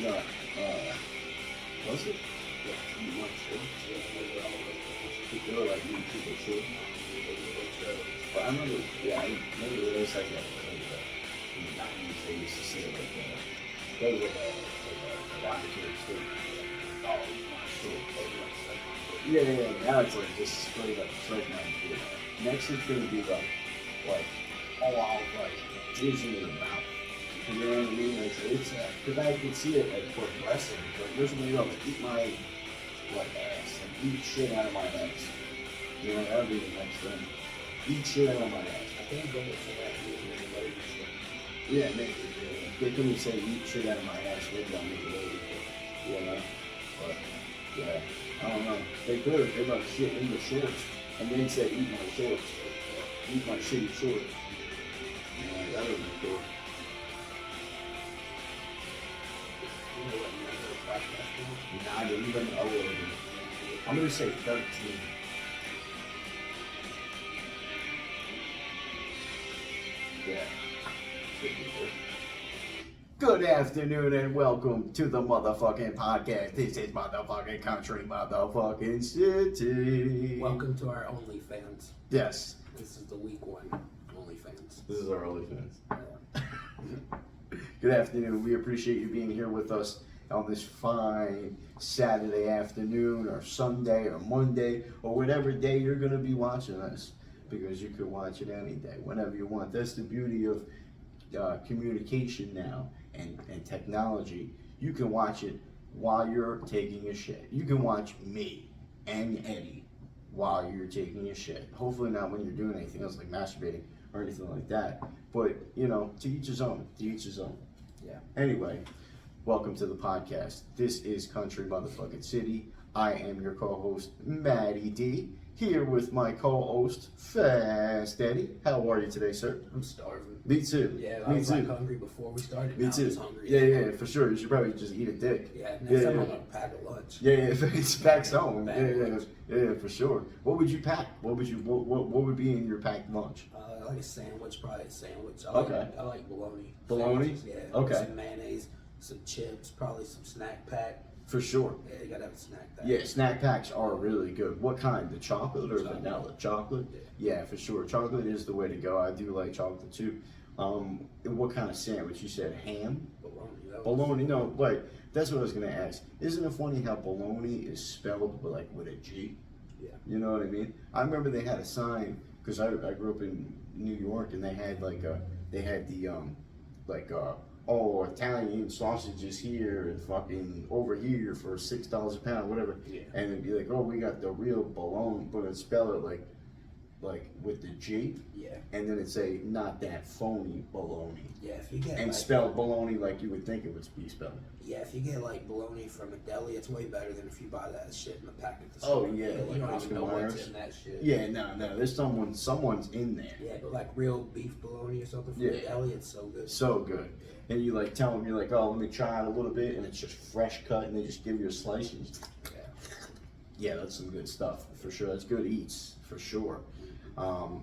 No, was it? Yeah, you want to. They were like eating people shit. But I remember, yeah, I remember there was like in the 90s they used to say like that was like a laboratory state. Oh, shit. Yeah. Now it's like just straight up night. Next it's gonna be like all out like Disney in the mouth. You know what I mean? It's because I could see it like progressing. Like there's gonna be like eat my like ass and eat shit out of my ass. You know, that'll be the next thing. Eat shit out of my ass. I think go for that. Yeah, maybe. They couldn't say eat shit out of my ass. Maybe I'll make it later. You know? But, yeah. I don't know. They could. They about shit in the shorts. And then say eat my shorts. Eat my shitty shorts. Yeah, that would be cool. Nah, I didn't even know. I'm going to say 13. Yeah. Good afternoon and welcome to the motherfucking podcast. This is motherfucking country motherfucking city. Welcome to our OnlyFans. Yes. This is the week one OnlyFans. This is our OnlyFans. Good afternoon. We appreciate you being here with us on this fine Saturday afternoon or Sunday or Monday or whatever day you're going to be watching us, because you can watch it any day, whenever you want. That's the beauty of communication now and technology. You can watch it while you're taking a shit. You can watch me and Eddie while you're taking a shit. Hopefully not when you're doing anything else like masturbating or anything like that. But, you know, to each his own. To each his own. Yeah. Anyway, welcome to the podcast. This is Country Motherfucking City. I am your co-host, Matty D, here with my co-host, Fast Eddie. How are you today, sir? I'm starving. Me too. Yeah, Me I was too. like hungry before we started. Me now too. I was hungry. Yeah, for sure. You should probably just eat a dick. Yeah, next time yeah. I'm gonna pack a lunch. Yeah, it's packs home. Lunch. Yeah, for sure. What would you pack? What would be in your packed lunch? I like a sandwich, probably a sandwich. I like bologna. Bologna? Sandwiches, yeah. Okay. Some mayonnaise, some chips, probably some snack pack. For sure. Yeah, you gotta have a snack pack. Yeah, snack packs are really good. What kind? The chocolate or vanilla? Chocolate? Yeah, for sure. Chocolate is the way to go. I do like chocolate too. What kind of sandwich? You said ham? Bologna. No, wait. That's what I was gonna ask. Isn't it funny how bologna is spelled with a G? Yeah. You know what I mean? I remember they had a sign because I grew up in New York, and they had oh, Italian sausages here and fucking over here for $6 a pound, whatever. Yeah. And it'd be like, oh, we got the real bologna, but it'd spell it like with the G. Yeah. And then it'd say, not that phony bologna. Yeah, if you get and spell bologna like you would think it would be spelled. Yeah, if you get like bologna from a deli, it's way better than if you buy that shit in the packet. Oh yeah, you don't even know Myers. what's in that shit. Yeah, no, there's someone's in there. Yeah, but like real beef bologna or something from the deli, it's so good. So good. And you like tell them, you're like, oh, let me try it a little bit, and it's just fresh cut, and they just give you a slice. And yeah, that's some good stuff for sure. That's good eats for sure.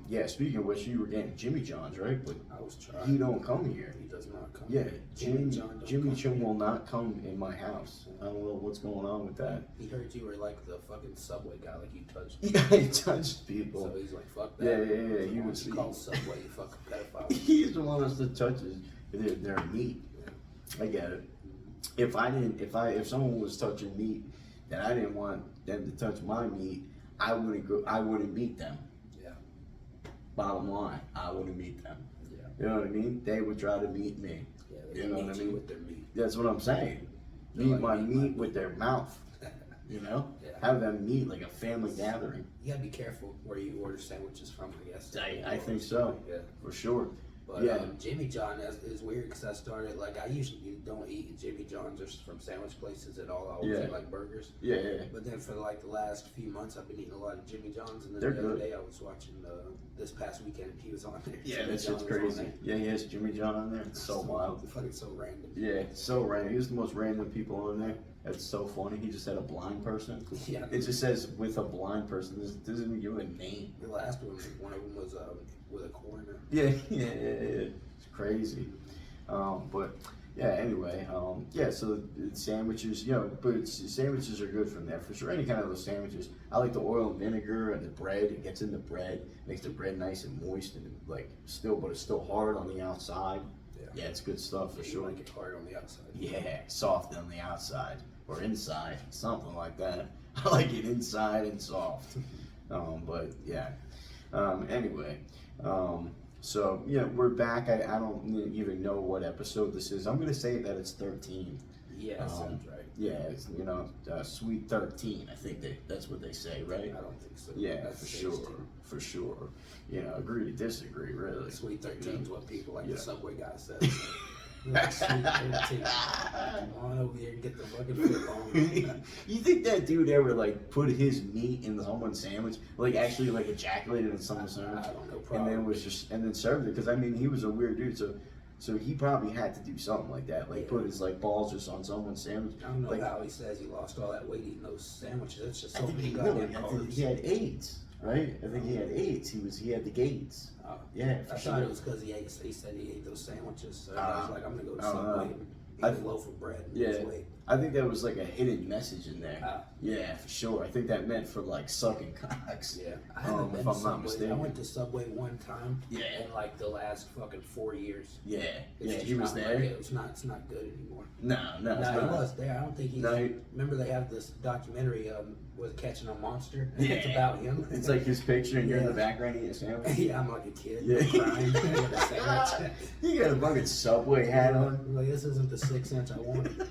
Yeah, speaking of which, you were getting Jimmy John's, right? But I was trying. he don't come here. He does not come. Yeah, Jimmy John will not come in my house. I don't know what's going on with that. He heard you were like the fucking Subway guy, like you touched. Yeah, he touched people. So he's like, fuck that. Yeah. He was called Subway, you fucking pedophile. He just wants us to touch their meat. Yeah. I get it. If someone was touching meat that I didn't want them to touch my meat, I wouldn't meet them. Bottom line, I wouldn't meet them. Yeah. You know what I mean? They would try to meet me. Yeah, they you know what I mean? With their meat. That's what I'm saying. Meet my meat with their mouth. You know? Yeah. Have them meet like a family gathering. You gotta be careful where you order sandwiches from, I guess. I think so. Yeah. For sure. But Jimmy John is weird because I started, like, I usually don't eat Jimmy John's or from sandwich places at all. I always eat, like, burgers. Yeah. But then for, like, the last few months, I've been eating a lot of Jimmy John's. And then the other day, I was watching, this past weekend, he was on there. Yeah, that shit's crazy. Yeah, he has Jimmy John on there. It's so wild. Fucking so random. Yeah, it's so random. He was the most random people on there. That's so funny. He just had a blind person. Yeah. It just says with a blind person. This doesn't even give him a name. The last one of them was with a coroner. Yeah. It's crazy. But yeah. Anyway, yeah. So sandwiches, you know, but sandwiches are good from there for sure. Any kind of those sandwiches. I like the oil and vinegar and the bread. It gets in the bread, makes the bread nice and moist and like still, but it's still hard on the outside. Yeah, it's good stuff for sure. You like it hard on the outside. Yeah, soft on the outside or inside, something like that. I like it inside and soft. But yeah. Anyway, so yeah, we're back. I don't even know what episode this is. I'm gonna say that it's 13. Yeah, that sounds right. Yeah, it's, you know, sweet 13. I think that's what they say, right? I don't think so. Yeah, that's for sure, for sure. You know, agree to disagree, really. Sweet 13 is what people like the Subway guy says. Like, sweet 13. Come on over here and get the fucking flip on. You think that dude ever like put his meat in someone's sandwich, like actually like ejaculated in someone's sandwich, I don't know, probably. and then served it? Because I mean, he was a weird dude, so he probably had to do something like that, like put his like balls just on someone's sandwich. I don't know like, how he says he lost all that weight eating those sandwiches. It's just so many I goddamn think carbs. he had AIDS, right? I think he had AIDS. He had the gates. Yeah, I thought it was because he said he ate those sandwiches. So I was like, I'm gonna go to Subway and eat a loaf of bread and lose weight. I think that was like a hidden message in there. Yeah, for sure. I think that meant for like sucking cocks. Yeah, I haven't been to Subway. I went to Subway one time. Yeah. In like the last fucking 4 years. Yeah, It's he was there. Like it's not good anymore. No, he was there. I don't think he's. No, remember they have this documentary with Catching a Monster. And it's about him. It's like his picture, and you're in the background eating a sandwich. Yeah, I'm like a kid. Yeah. Crying with a sandwich. You got a fucking Subway hat on. Like, this isn't the 6 cents I wanted.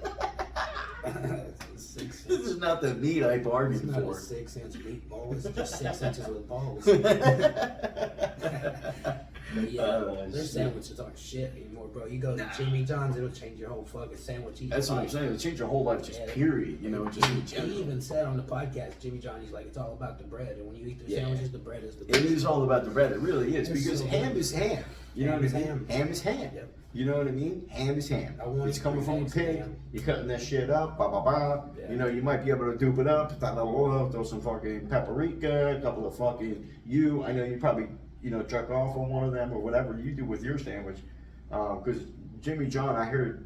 6 cents. This is not the meat I bargained it's for. Not a 6 cents meatball. It's just 6 inches with balls. But yeah, their sandwiches aren't shit anymore, bro. You go to Jimmy John's, it'll change your whole fucking sandwich. That's what I'm saying. It'll change your whole life, just period. You know, just in general. He even said on the podcast, Jimmy John, he's like, it's all about the bread. And when you eat their sandwiches, the bread is the best. It is all about the bread. It really is. Because ham is ham. You know what I mean? Ham is ham. Yep. You know what I mean? Ham is ham. It's coming from a pig. Ham. You're cutting that shit up. Ba ba ba. Yeah. You know, you might be able to dupe it up. Put that little oil. Throw some fucking paprika. A couple of fucking I know you probably jerk off on one of them or whatever you do with your sandwich. Because Jimmy John, I heard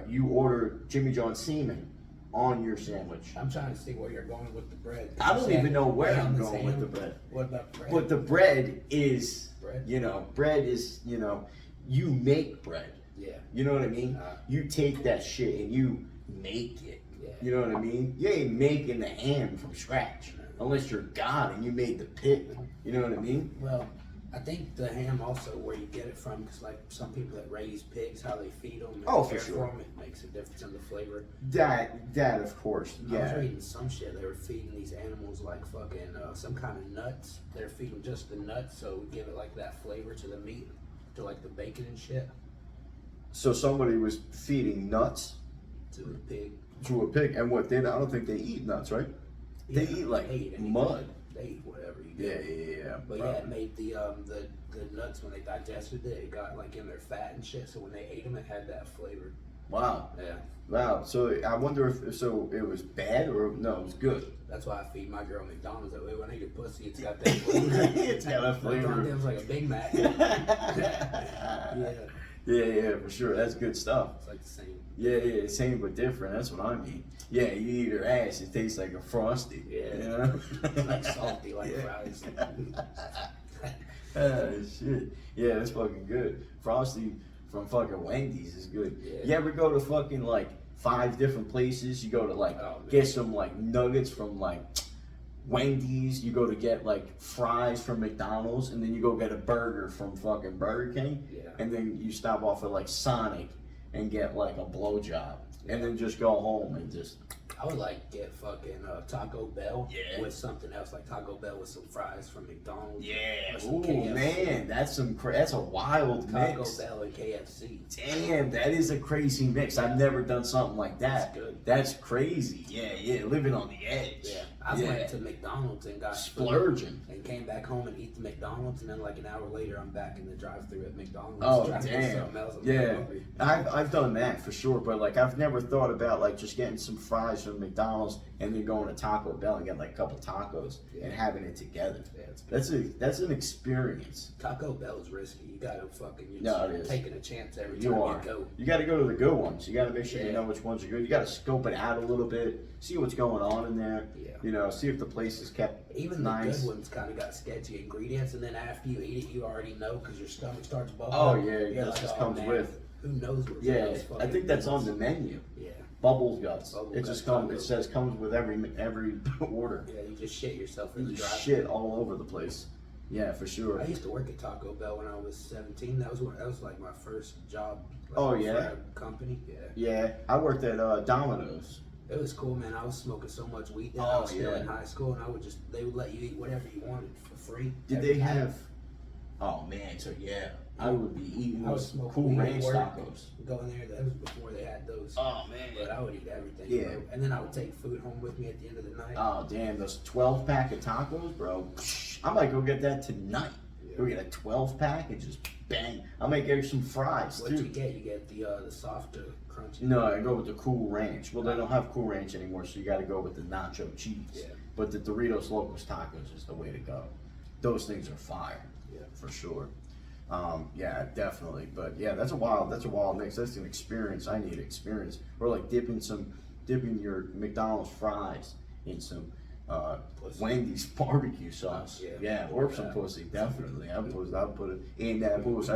you order Jimmy John semen on your sandwich. I'm trying to see where you're going with the bread. I don't even know where I'm going with the bread. What about bread? But the bread is, bread? Bread is, you make bread. Yeah. You know what I mean? You take that shit and you make it. Yeah. You know what I mean? You ain't making the ham from scratch. Unless you're God and you made the pig. You know what I mean? Well, I think the ham also where you get it from, because like some people that raise pigs, how they feed them, and for sure, it makes a difference in the flavor. That of course, yeah. I was reading some shit. They were feeding these animals like fucking some kind of nuts. They're feeding just the nuts, so give it like that flavor to the meat, to like the bacon and shit. So somebody was feeding nuts to the pig. To a pig, and what? I don't think they eat nuts, right? They eat like mud. They eat whatever you Yeah. But yeah, it made the nuts when they digested it, it got like in their fat and shit. So when they ate them, it had that flavor. Wow. Yeah. Wow. So I wonder if it was bad or no, it was good. That's why I feed my girl McDonald's. That way when I eat a pussy, it's got that flavor. It's got that flavor. It's like a Big Mac. Yeah, for sure. That's good stuff. It's like the same. Yeah, same but different. That's what I mean. Yeah, you eat her ass, it tastes like a Frosty. Yeah. You know? It's like salty, like fries. Shit. Yeah, that's fucking good. Frosty from fucking Wendy's is good. Yeah. You ever go to fucking like 5 different places? You go to like get some like nuggets from like Wendy's, you go to get like fries from McDonald's, and then you go get a burger from fucking Burger King, and then you stop off at like Sonic and get like a blowjob, and then just go home and just. I would like get fucking Taco Bell with something else, like Taco Bell with some fries from McDonald's. Yeah. Ooh, KFC. Man, that's a wild mix. Taco Bell and KFC. Damn, that is a crazy mix. I've never done something like that. That's good. That's crazy. Yeah, living on the edge. Yeah, I went to McDonald's and got splurging, and came back home and eat the McDonald's, and then like an hour later, I'm back in the drive-thru at McDonald's. Oh damn! Yeah, I've done that for sure, but like I've never thought about like just getting some fries from McDonald's and then going to Taco Bell and getting like a couple tacos and having it together. Yeah, that's an experience. Taco Bell's risky. You gotta you're taking a chance every time you go. You gotta go to the good ones. You gotta make sure you know which ones are good. You gotta scope it out a little bit, see what's going on in there. Yeah. You know, see if the place is kept even nice. The good ones kind of got sketchy ingredients, and then after you eat it, you already know because your stomach starts bubbling. Oh yeah, that just comes with. Who knows what's I think that's on the menu. Yeah. Bubble guts. It just comes. It says comes with every order. Yeah, you just shit yourself in the drive. Shit all over the place. Yeah, for sure. I used to work at Taco Bell when I was 17. That was like my first job. Like, for a company. Yeah. Yeah, I worked at Domino's. It was cool, man. I was smoking so much weed then. I was still in high school, and they would let you eat whatever you wanted for free. Did they have? Oh man, so yeah, I would be eating those Cool Ranch tacos. Going there, that was before they had those. Oh man, but I would eat everything. Yeah, bro. And then I would take food home with me at the end of the night. Oh damn, those 12-pack of tacos, bro. I might go get that tonight. Go get a 12-pack and just bang. I might get some fries too. What you get? You get the softer, crunchy. No, I go with the Cool Ranch. Well, they don't have Cool Ranch anymore, so you got to go with the nacho cheese. Yeah. But the Doritos Locos Tacos is the way to go. Those things are fire. Yeah, for sure. Yeah, definitely. But yeah, that's a wild mix. That's an experience. I need experience. Or like dipping your McDonald's fries in some Wendy's barbecue sauce. Yeah, or some pussy. Definitely. I'll put it in that pussy.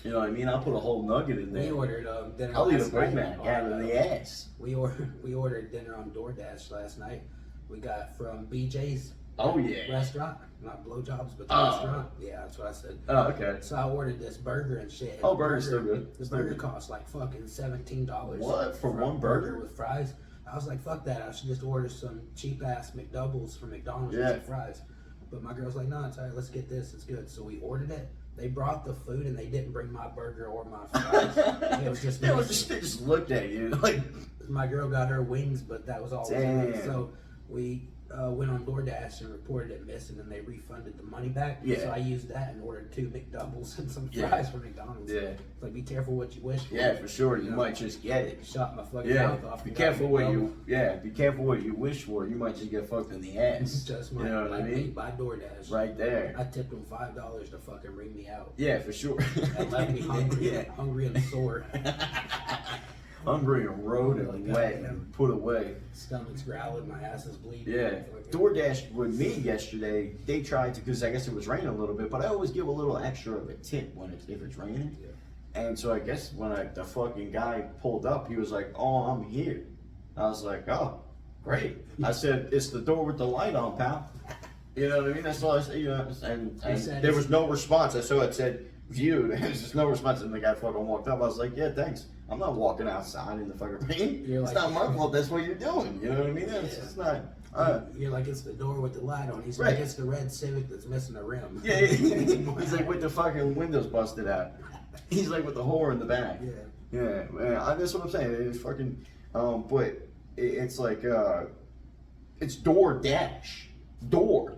You know what I mean? I'll put a whole nugget in there. We ordered dinner. I'll eat a Big Mac out of the ass. We ordered dinner on DoorDash last night. We got from BJ's. Oh yeah. Restaurant, not blowjobs, but the restaurant. Yeah, that's what I said. Oh okay. So I ordered this burger and shit. Oh, burger's still good. The burger cost like fucking $17. What for one burger with fries? I was like, fuck that. I should just order some cheap ass McDoubles from McDonald's with some fries. But my girl's like, no, it's alright. Let's get this. It's good. So we ordered it. They brought the food and they didn't bring my burger or my fries. It was just they just looked at you like. My girl got her wings, but that was all. Damn. So we went on DoorDash and reported it missing, and they refunded the money back. Yeah. So I used that and ordered 2 McDoubles and some fries from McDonald's. Yeah. It's like, be careful what you wish for. Yeah, for sure. You might just get it. Shot my fucking mouth off. Be careful what you wish for. You might just get fucked in the ass. Just you know what I mean? By DoorDash. Right there. I tipped them $5 to fucking ring me out. Yeah, for sure. That left me hungry and sore. Hungry and road and wet and put away. Stomach's growling, my ass is bleeding. Yeah. DoorDash with me yesterday, they tried to, because I guess it was raining a little bit, but I always give a little extra of a tip if it's raining. Yeah. And so I guess when the fucking guy pulled up, he was like, "Oh, I'm here." I was like, "Oh, great." I said, "It's the door with the light on, pal." You know what I mean? That's all I said. You know, and there was no response. I saw it said viewed. There's just no response, and the guy fucking walked up. I was like, "Yeah, thanks. I'm not walking outside in the fucking rain. It's not my fault. That's what you're doing." You know what I mean? It's not. You're like, it's the door with the light on. He's like, it's the red Civic that's missing a rim. Yeah. He's like, with the fucking windows busted out. He's like with the whore in the back. Yeah, man. That's what I'm saying. It's fucking, but it's like, it's DoorDash. Door.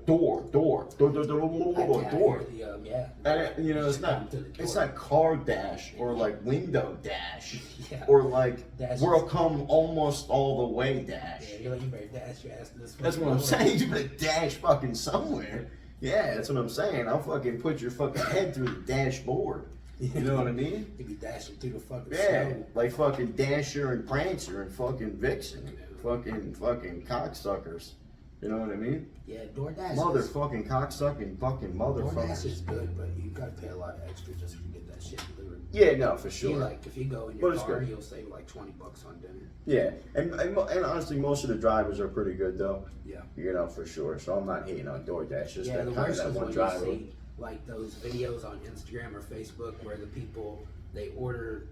Yeah. And you know, it's not car dash or like window dash or like we'll come almost all the way dash. Yeah, you're like, you better dash your ass to this. That's what I'm saying. You better dash fucking somewhere. Yeah, that's what I'm saying. I'll fucking put your fucking head through the dashboard. You know what I mean? You be dashing through the fucking snow. Like fucking Dasher and Prancer and fucking Vixen. Fucking cocksuckers. You know what I mean? Yeah, DoorDash. Motherfucking cocksucking fucking motherfuckers. DoorDash is good, but you gotta pay a lot extra just to get that shit delivered. Yeah, no, for sure. If you go in your car, you'll save like $20 on dinner. Yeah, and honestly, most of the drivers are pretty good though. Yeah. You know, for sure. So I'm not hating on DoorDash. Just the worst is when you see like those videos on Instagram or Facebook where the people, they order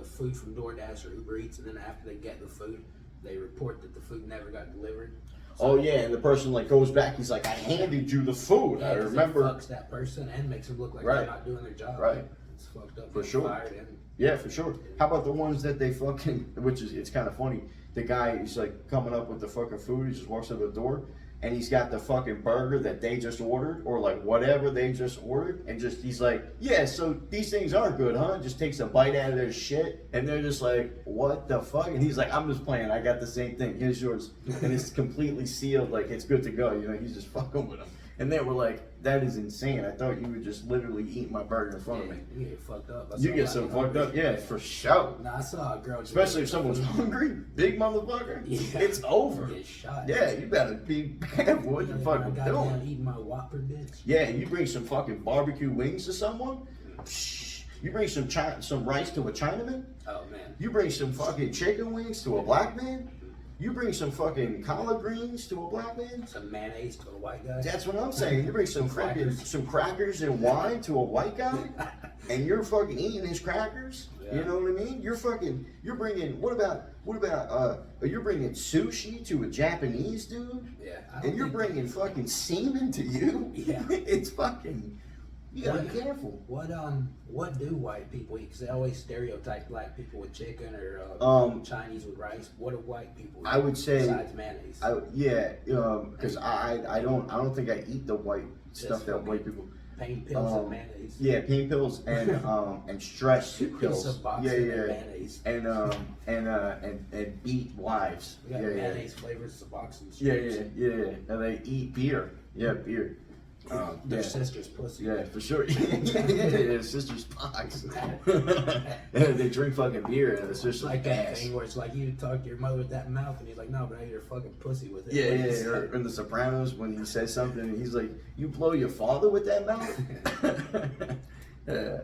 food from DoorDash or Uber Eats, and then after they get the food, they report that the food never got delivered. Oh yeah, and the person like goes back. He's like, "I handed you the food. I remember." It fucks that person and makes them look like they're not doing their job. Right. It's fucked up. For sure. Yeah, for sure. How about the ones that they fucking, it's kind of funny. the guy is like coming up with the fucking food. He just walks out the door, and he's got the fucking burger that they just ordered, or like whatever they just ordered, and just he's like, yeah, so these things aren't good, huh? Just takes a bite out of their shit, and they're just like, what the fuck? And he's like, I'm just playing. I got the same thing. Here's yours, and it's completely sealed, like it's good to go. You know, he's just fucking with them. And they were like, that is insane. I thought you would just literally eat my burger in front of me. You get fucked up. You get so fucked up, yeah, for sure. Nah, I saw a girl. Especially if someone's hungry, big motherfucker, it's over. You get shot. Yeah, you better be careful what you fucking doing. Eating my Whopper, bitch. Yeah, you bring some fucking barbecue wings to someone. Psh, you bring some rice to a Chinaman. Oh man. You bring some fucking chicken wings to a black man. You bring some fucking collard greens to a black man. Some mayonnaise to a white guy. That's what I'm saying. You bring some fucking some crackers and wine to a white guy, and you're fucking eating his crackers. Yeah. You know what I mean? You're bringing. What about? You're bringing sushi to a Japanese dude. Yeah. And you're bringing fucking semen to you. Yeah. It's fucking. You gotta be careful. What do white people eat? Because they always stereotype black people with chicken or Chinese with rice. What do white people eat? I would say besides mayonnaise. Because I don't think I eat the white stuff that white people. Pain pills and mayonnaise. Yeah, pain pills and stress pills. Mayonnaise. And beat wives. We got mayonnaise flavors, Suboxone. Yeah. And they eat beer. Yeah, beer. Their sister's pussy. Yeah, for sure. Yeah, sister's pox. They drink fucking beer and it's just like that thing where it's like you talk to your mother with that mouth and he's like, no, but I eat her fucking pussy with it. Yeah. Or in The Sopranos when he says something and he's like, you blow your father with that mouth? Yeah,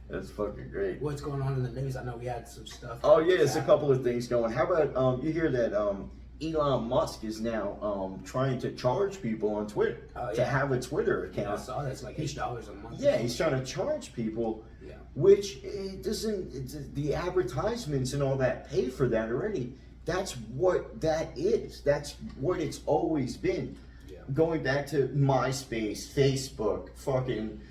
that's fucking great. What's going on in the news? I know we had some stuff. Oh yeah, it's a couple of things going. How about you hear that Elon Musk is now trying to charge people on Twitter to have a Twitter account. Yeah, I saw that. It's like $8 a month. Yeah, he's trying to charge people, which it doesn't. The advertisements and all that pay for that already. That's what that is. That's what it's always been. Yeah. Going back to MySpace, Facebook, fucking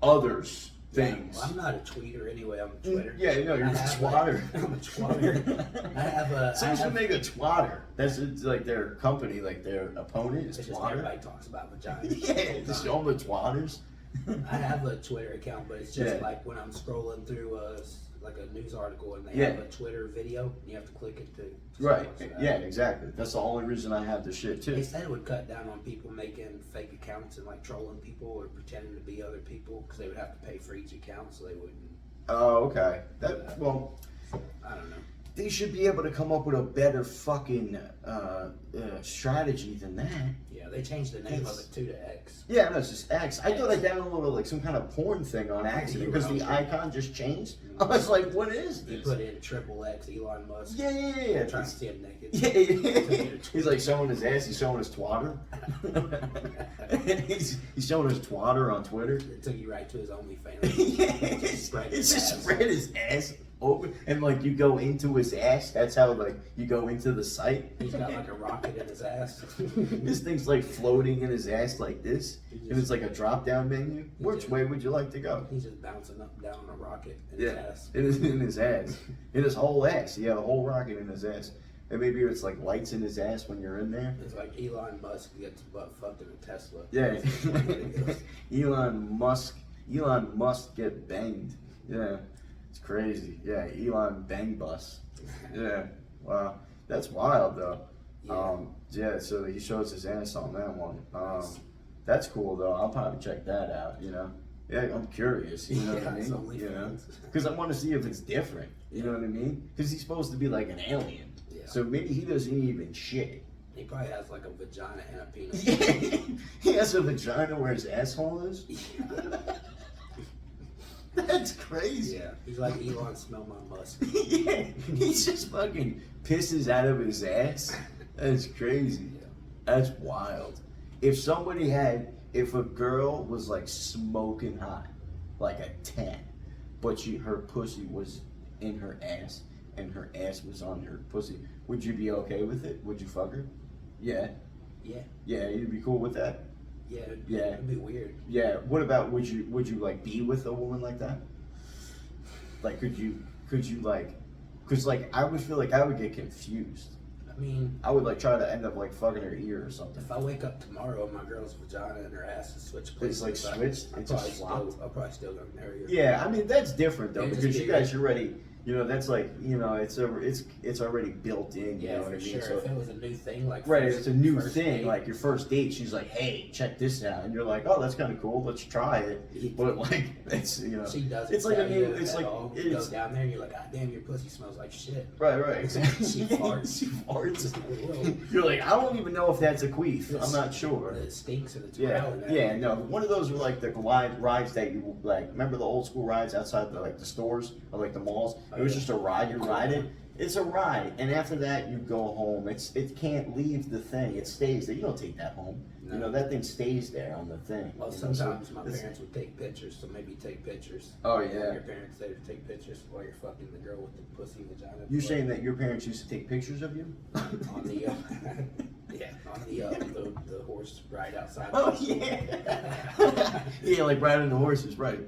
others. Things. Well, I'm not a tweeter anyway. I'm a Twitter. Yeah, no, you're a twatter. I'm a twatter. I have a. Someone should make a twatter. That's like their company, like their opponent is just twatter. Everybody talks about vaginas. Yeah, just show them the twatters. I have a Twitter account, but it's just like when I'm scrolling through like a news article and they have a Twitter video, and you have to click it to right. Yeah, exactly. That's the only reason I have the shit too. They said it would cut down on people making fake accounts and like trolling people or pretending to be other people because they would have to pay for each account, so they wouldn't. Oh, okay. I don't know. They should be able to come up with a better fucking strategy than that. Yeah, they changed the name of it too to X. Yeah, no, it's just X. I thought I downloaded like some kind of porn thing on accident because the icon just changed. I was like, what is this? You put in XXX Elon Musk. Yeah. Trying to see him naked. Yeah. He's like showing his ass. He's showing his twatter. he's showing his twatter on Twitter. It took you right to his OnlyFans. It's just spread his ass open and like you go into his ass. That's how like you go into the site. He's got like a rocket in his ass. This thing's like floating in his ass like this, and it's like a drop down menu. Which way would you like to go? He's just bouncing up and down on a rocket in his ass. In his ass, in his whole ass. He had a whole rocket in his ass. And maybe it's like lights in his ass when you're in there. It's like Elon Musk gets butt fucked in a Tesla. Yeah. Elon Musk get banged. Yeah. It's crazy. Yeah, Elon bang bus. Yeah. Wow. That's wild though. Yeah, so he shows his ass on that one. That's cool though. I'll probably check that out, you know. Yeah, I'm curious, you know what I mean? You know? Because I want to see if it's different, you know what I mean? Because he's supposed to be like an alien. Yeah. So maybe he doesn't even shit. He probably has like a vagina and a penis. Yeah. He has a vagina where his asshole is? That's crazy. Yeah, he's like Elon smell my musk. Yeah, he just fucking pisses out of his ass. That's crazy. Yeah. That's wild. If a girl was like smoking hot, like a 10, but her pussy was in her ass and her ass was on her pussy, would you be okay with it? Would you fuck her? Yeah. Yeah. Yeah, you'd be cool with that? Yeah, it'd be weird. Yeah. What about would you like be with a woman like that? Like could you like Because like I would feel like I would get confused. I mean, I would like try to end up like fucking her ear or something. If I wake up tomorrow and my girl's vagina and her ass is switched It's places, like switched. It's just swapped. I'll probably still gonna marry her. Yeah, I mean that's different though, Yeah, because you guys already, you know, that's like, you know, it's already built in. You Yeah, know for what I mean? sure. So, if it was a new thing, like right, it's a new thing. date, like your first date, she's like, "Hey, check this out," and you're like, "Oh, that's kind of cool. Let's try it." But like, it's you know, she doesn't. it's like a new. It's like you go down there and you're like, "God damn, your pussy smells like shit." Right. Exactly. She farts. She farts. You're like, I don't even know if that's a queef. I'm not sure. It stinks and it's Yeah, growling. yeah, no. One of those were like the rides that you like. Remember the old school rides outside the like the stores or like the malls? It was just a ride. You ride it. It's a ride, and after that you go home. It can't leave the thing. It stays there. You don't take that home. No. You know that thing stays there on the thing. Well, sometimes my parents would take pictures, so maybe take pictures. Oh yeah. Your parents they would take pictures while you're fucking the girl with the pussy vagina. You saying that your parents used to take pictures of you? On the yeah, on the horse ride outside. Oh yeah. Yeah, like riding the horses. Right.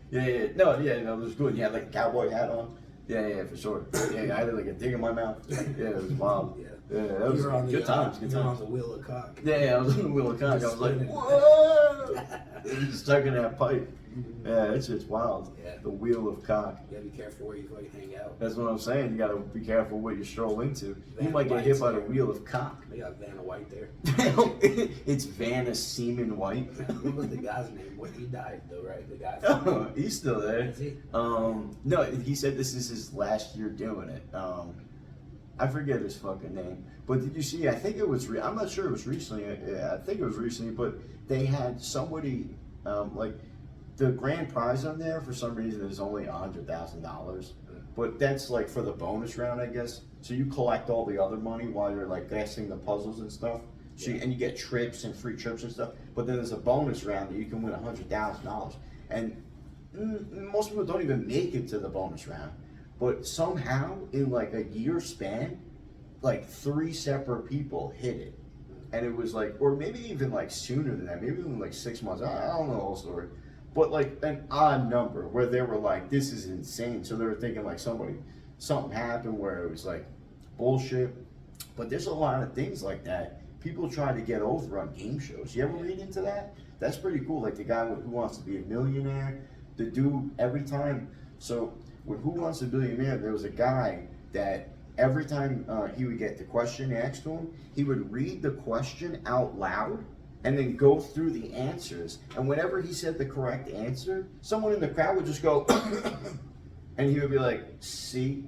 Yeah. No, it was good. You had like a cowboy hat on. Yeah, for sure. Yeah, I had like a dig in my mouth. Yeah, it was wild. Yeah, that was good times. Good times. You were on the wheel of cock. Yeah, I was on the wheel of cock. I was like, whoa! It was stuck in that pipe. Yeah, it's just wild. Yeah. The wheel of cock. You gotta be careful where you fucking hang out. That's what I'm saying. You gotta be careful what you stroll into. Vanna You might get hit by the there. wheel of cock. They got Vanna White there. It's Vanna Seaman White. What was the guy's name? What he died though, right? The guy. Oh, he's still there. Is he? No, he said this is his last year doing it. I forget his fucking name. But did you see? I think it was. I'm not sure it was recently. I think it was recently. But they had somebody like the grand prize on there for some reason is only $100,000. But that's like for the bonus round, I guess. So you collect all the other money while you're like guessing the puzzles and stuff. So and you get trips and free trips and stuff. But then there's a bonus round that you can win $100,000. And most people don't even make it to the bonus round. But somehow in like a year span, like 3 separate people hit it. And it was like, or maybe even like sooner than that, maybe even like 6 months. I don't know the whole story. But like an odd number where they were like, this is insane. So they were thinking like something happened where it was like bullshit. But there's a lot of things like that. People try to get over on game shows. You ever read into that? That's pretty cool. Like the guy who wants to be a millionaire, the dude every time. So with Who Wants to Be a Millionaire, there was a guy that every time he would get the question asked to him, he would read the question out loud and then go through the answers. And whenever he said the correct answer, someone in the crowd would just go, and he would be like, "See,"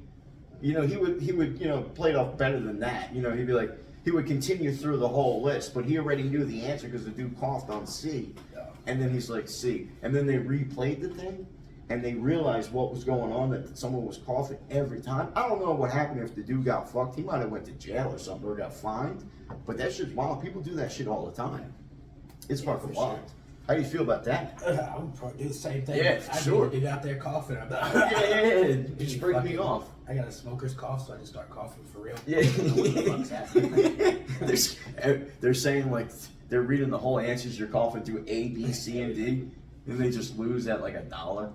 you know, he would play it off better than that. You know, he'd be like, he would continue through the whole list, but he already knew the answer because the dude coughed on C. And then he's like, "C," and then they replayed the thing. And they realized what was going on, that someone was coughing every time. I don't know what happened if the dude got fucked. He might have went to jail or something or got fined. But that shit's wild. People do that shit all the time. It's fucking wild. Sure. How do you feel about that? I would probably do the same thing. Yeah, I'd sure. be the dude out there coughing. I'm like, yeah. Just break me off. I got a smoker's cough, so I just start coughing for real. Yeah. They're saying like, they're reading the whole answers. You're coughing through A, B, C, and D. And they just lose at like $1.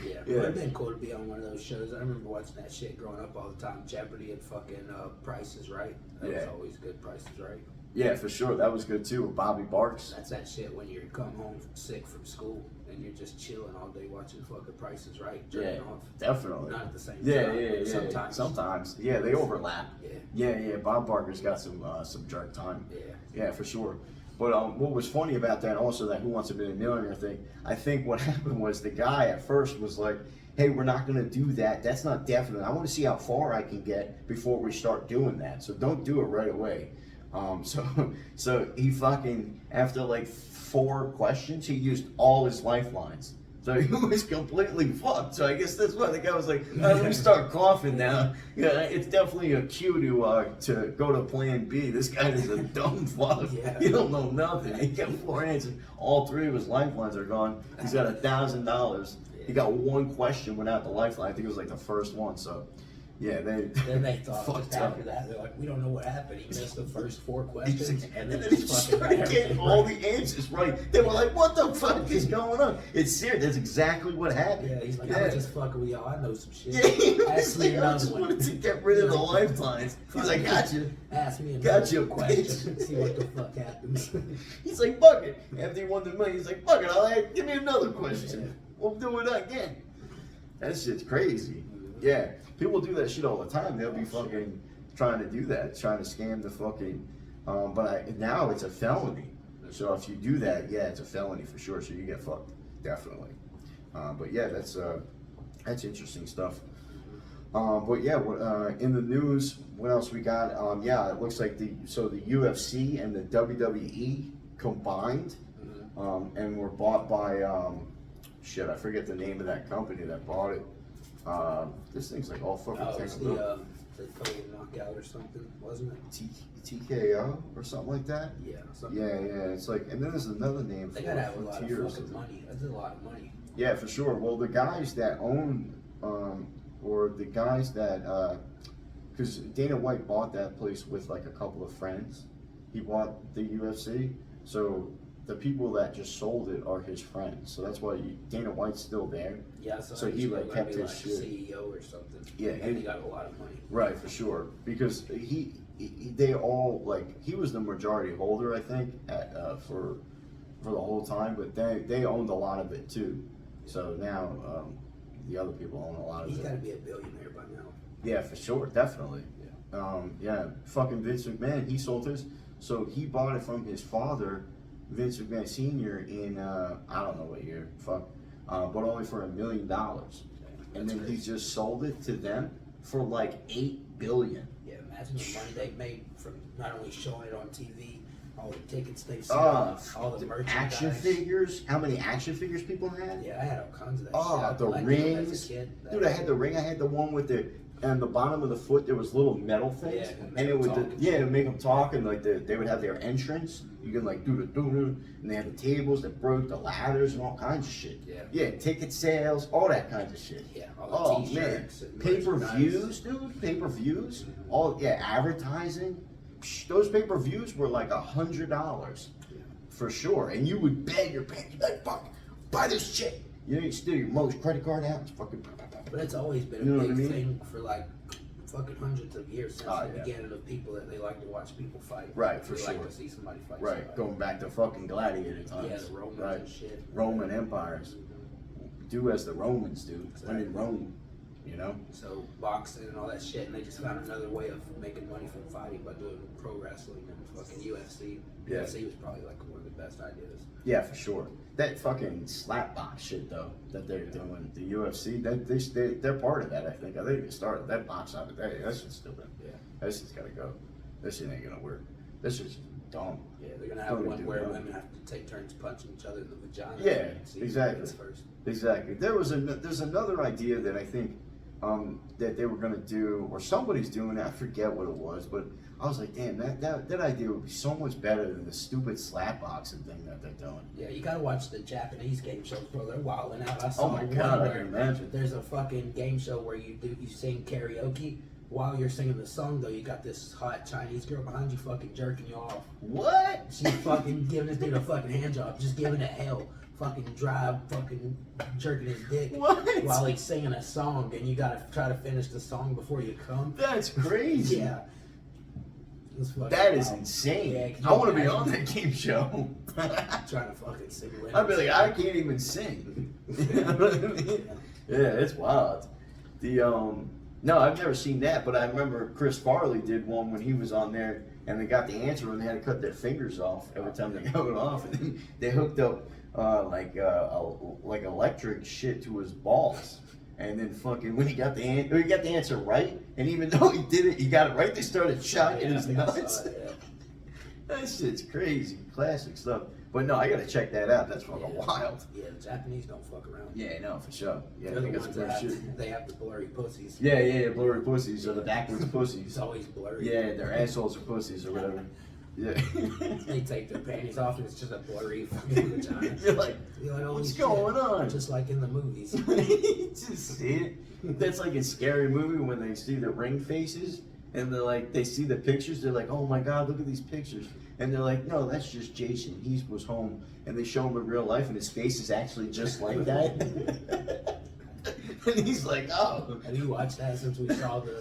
Yeah, it would have been cool to be on one of those shows. I remember watching that shit growing up all the time. Jeopardy and fucking Price is Right. That was always good. Price is Right. Yeah, for sure. That was good too with Bobby Barks. That's that shit when you come home sick from school and you're just chilling all day watching fucking Price is Right. Off. Definitely. Not at the same time. Yeah. Sometimes. Yeah, they overlap. Yeah. Bob Barker's got some jerk time. Yeah, for sure. But what was funny about that also, that Who Wants to Be a Millionaire thing, I think what happened was the guy at first was like, hey, we're not going to do that. That's not definite. I want to see how far I can get before we start doing that. So don't do it right away. So he fucking, after like 4 questions, he used all his lifelines. So he was completely fucked. So I guess that's why the guy was like, let me start coughing now. Yeah, it's definitely a cue to go to plan B. This guy is a dumb fuck. He don't know nothing. He got 4 answers. All 3 of his lifelines are gone. He's got $1,000. He got 1 question without the lifeline. I think it was like the first one. So Yeah, Then they thought just after that, they're like, we don't know what happened. He missed the first 4 questions, and then he started getting all the answers right. They were like, what the fuck is going on? It's serious. That's exactly what happened. Yeah, he's like, I'm just fucking with y'all. I know some shit. Yeah, he was like, I just wanted to get rid of the lifelines. He's like, gotcha. Ask me another question. See what the fuck happens. He's like, fuck it. After he won the money, he's like, fuck it. Give me another question. Yeah. We'll do it again. That shit's crazy. Yeah. People do that shit all the time. They'll be fucking trying to do that, trying to scam the fucking. Now it's a felony. So if you do that, yeah, it's a felony for sure. So you get fucked, definitely. But yeah, that's interesting stuff. But yeah, in the news, what else we got? It looks like the UFC and the WWE combined, and were bought by I forget the name of that company that bought it. This thing's like all fucking technical. The Cody Knockout or something, wasn't it? TKO or something like that? Yeah. Yeah. It's like, and then there's another name for it. They gotta have a lot of fucking money. That's a lot of money. Yeah, for sure. Well, the guys that own, or the guys that, because Dana White bought that place with like a couple of friends. He bought the UFC, so the people that just sold it are his friends. So that's why Dana White's still there. Yeah, so he like kept his shit. CEO or something. Yeah, and he got a lot of money. Right, for sure. Because they all like he was the majority holder, I think, for the whole time. But they owned a lot of it too. So now the other people own a lot of it. He's got to be a billionaire by now. Yeah, for sure, definitely. Yeah. Fucking Vince McMahon, he sold his. So he bought it from his father, Vince McMahon Sr. in I don't know what year, but only for $1 million, and then he just sold it to them for like $8 billion. Yeah, imagine the money they made from not only showing it on TV, all the tickets they sold, all the merchandise. Action figures. How many action figures people had? Yeah, I had all kinds of that. Oh, the rings, dude! I had the ring. I had the one with and the bottom of the foot there was little metal things, and it would it make them talk, and like they would have their entrance. You can like do and they had the tables that broke, the ladders, and all kinds of shit. Yeah, ticket sales, all that kinds of shit. Yeah, all the t-shirts, pay-per-views, dude, pay-per-views, advertising. Those pay-per-views were like $100 for sure, and you would beg your parents, like, fuck, buy this shit. You know, you steal your mom's credit card out, it's fucking. But it's always been a big thing for like fucking hundreds of years since the beginning of people that they like to watch people fight. Right, for sure. They like to see somebody fight. Right, going back to fucking gladiator times. Yeah, the Romans and shit. Roman empires. Do as the Romans do. When in Rome, you know? So boxing and all that shit, and they just found another way of making money from fighting by doing pro wrestling and fucking UFC. Yeah. UFC was probably like one of the best ideas. Yeah, for sure. That fucking slap box shit though that they're doing, the UFC, they're part of that. I think they started that box out of that. That shit's stupid. Yeah, that shit's gotta go. That shit ain't gonna work. That shit's dumb. Yeah, they're gonna have one where women have to take turns punching each other in the vagina. Yeah, exactly. Exactly. There's another idea that I think that they were gonna do, or somebody's doing it. I forget what it was, but I was like, damn, that idea would be so much better than the stupid slap boxing thing that they're doing. Yeah, you gotta watch the Japanese game shows, bro. They're wilding out. I saw oh my god, I can imagine. There's a fucking game show where you sing karaoke. While you're singing the song, though, you got this hot Chinese girl behind you fucking jerking you off. What? She's fucking giving this dude a fucking hand job, just giving it hell. Fucking drive, fucking jerking his dick. What? While he's singing a song, and you gotta try to finish the song before you come. That's crazy. Yeah. That is insane. Yeah, I want to be on that game show. Trying to fucking sing. I'd be like, I can't even sing. You know what I mean? Yeah, it's wild. No, I've never seen that, but I remember Chris Farley did one when he was on there, and they got the answer and they had to cut their fingers off every time they got it off, and then they hooked up like electric shit to his balls. And then fucking when he got the answer right, and even though he did it, he got it right, they started shocking his nuts. That shit's crazy, classic stuff. But no, I gotta check that out. That's fucking wild. Yeah, the Japanese don't fuck around. Yeah, no, for sure. Yeah, they're the ones that they have the blurry pussies. Yeah, blurry pussies or the backwards pussies. It's always blurry. Yeah, their assholes are pussies or whatever. Yeah. They take their panties off and it's just a blurry fucking vagina. You're like, oh, what's shit. going on? Just like in the movies. Just see it. That's like a scary movie when they see the ring faces and they're like, they see the pictures. They're like, oh my God, look at these pictures. And they're like, no, that's just Jason. He was home. And they show him in real life and his face is actually just like that. And he's like, oh. Have you watched that since we saw the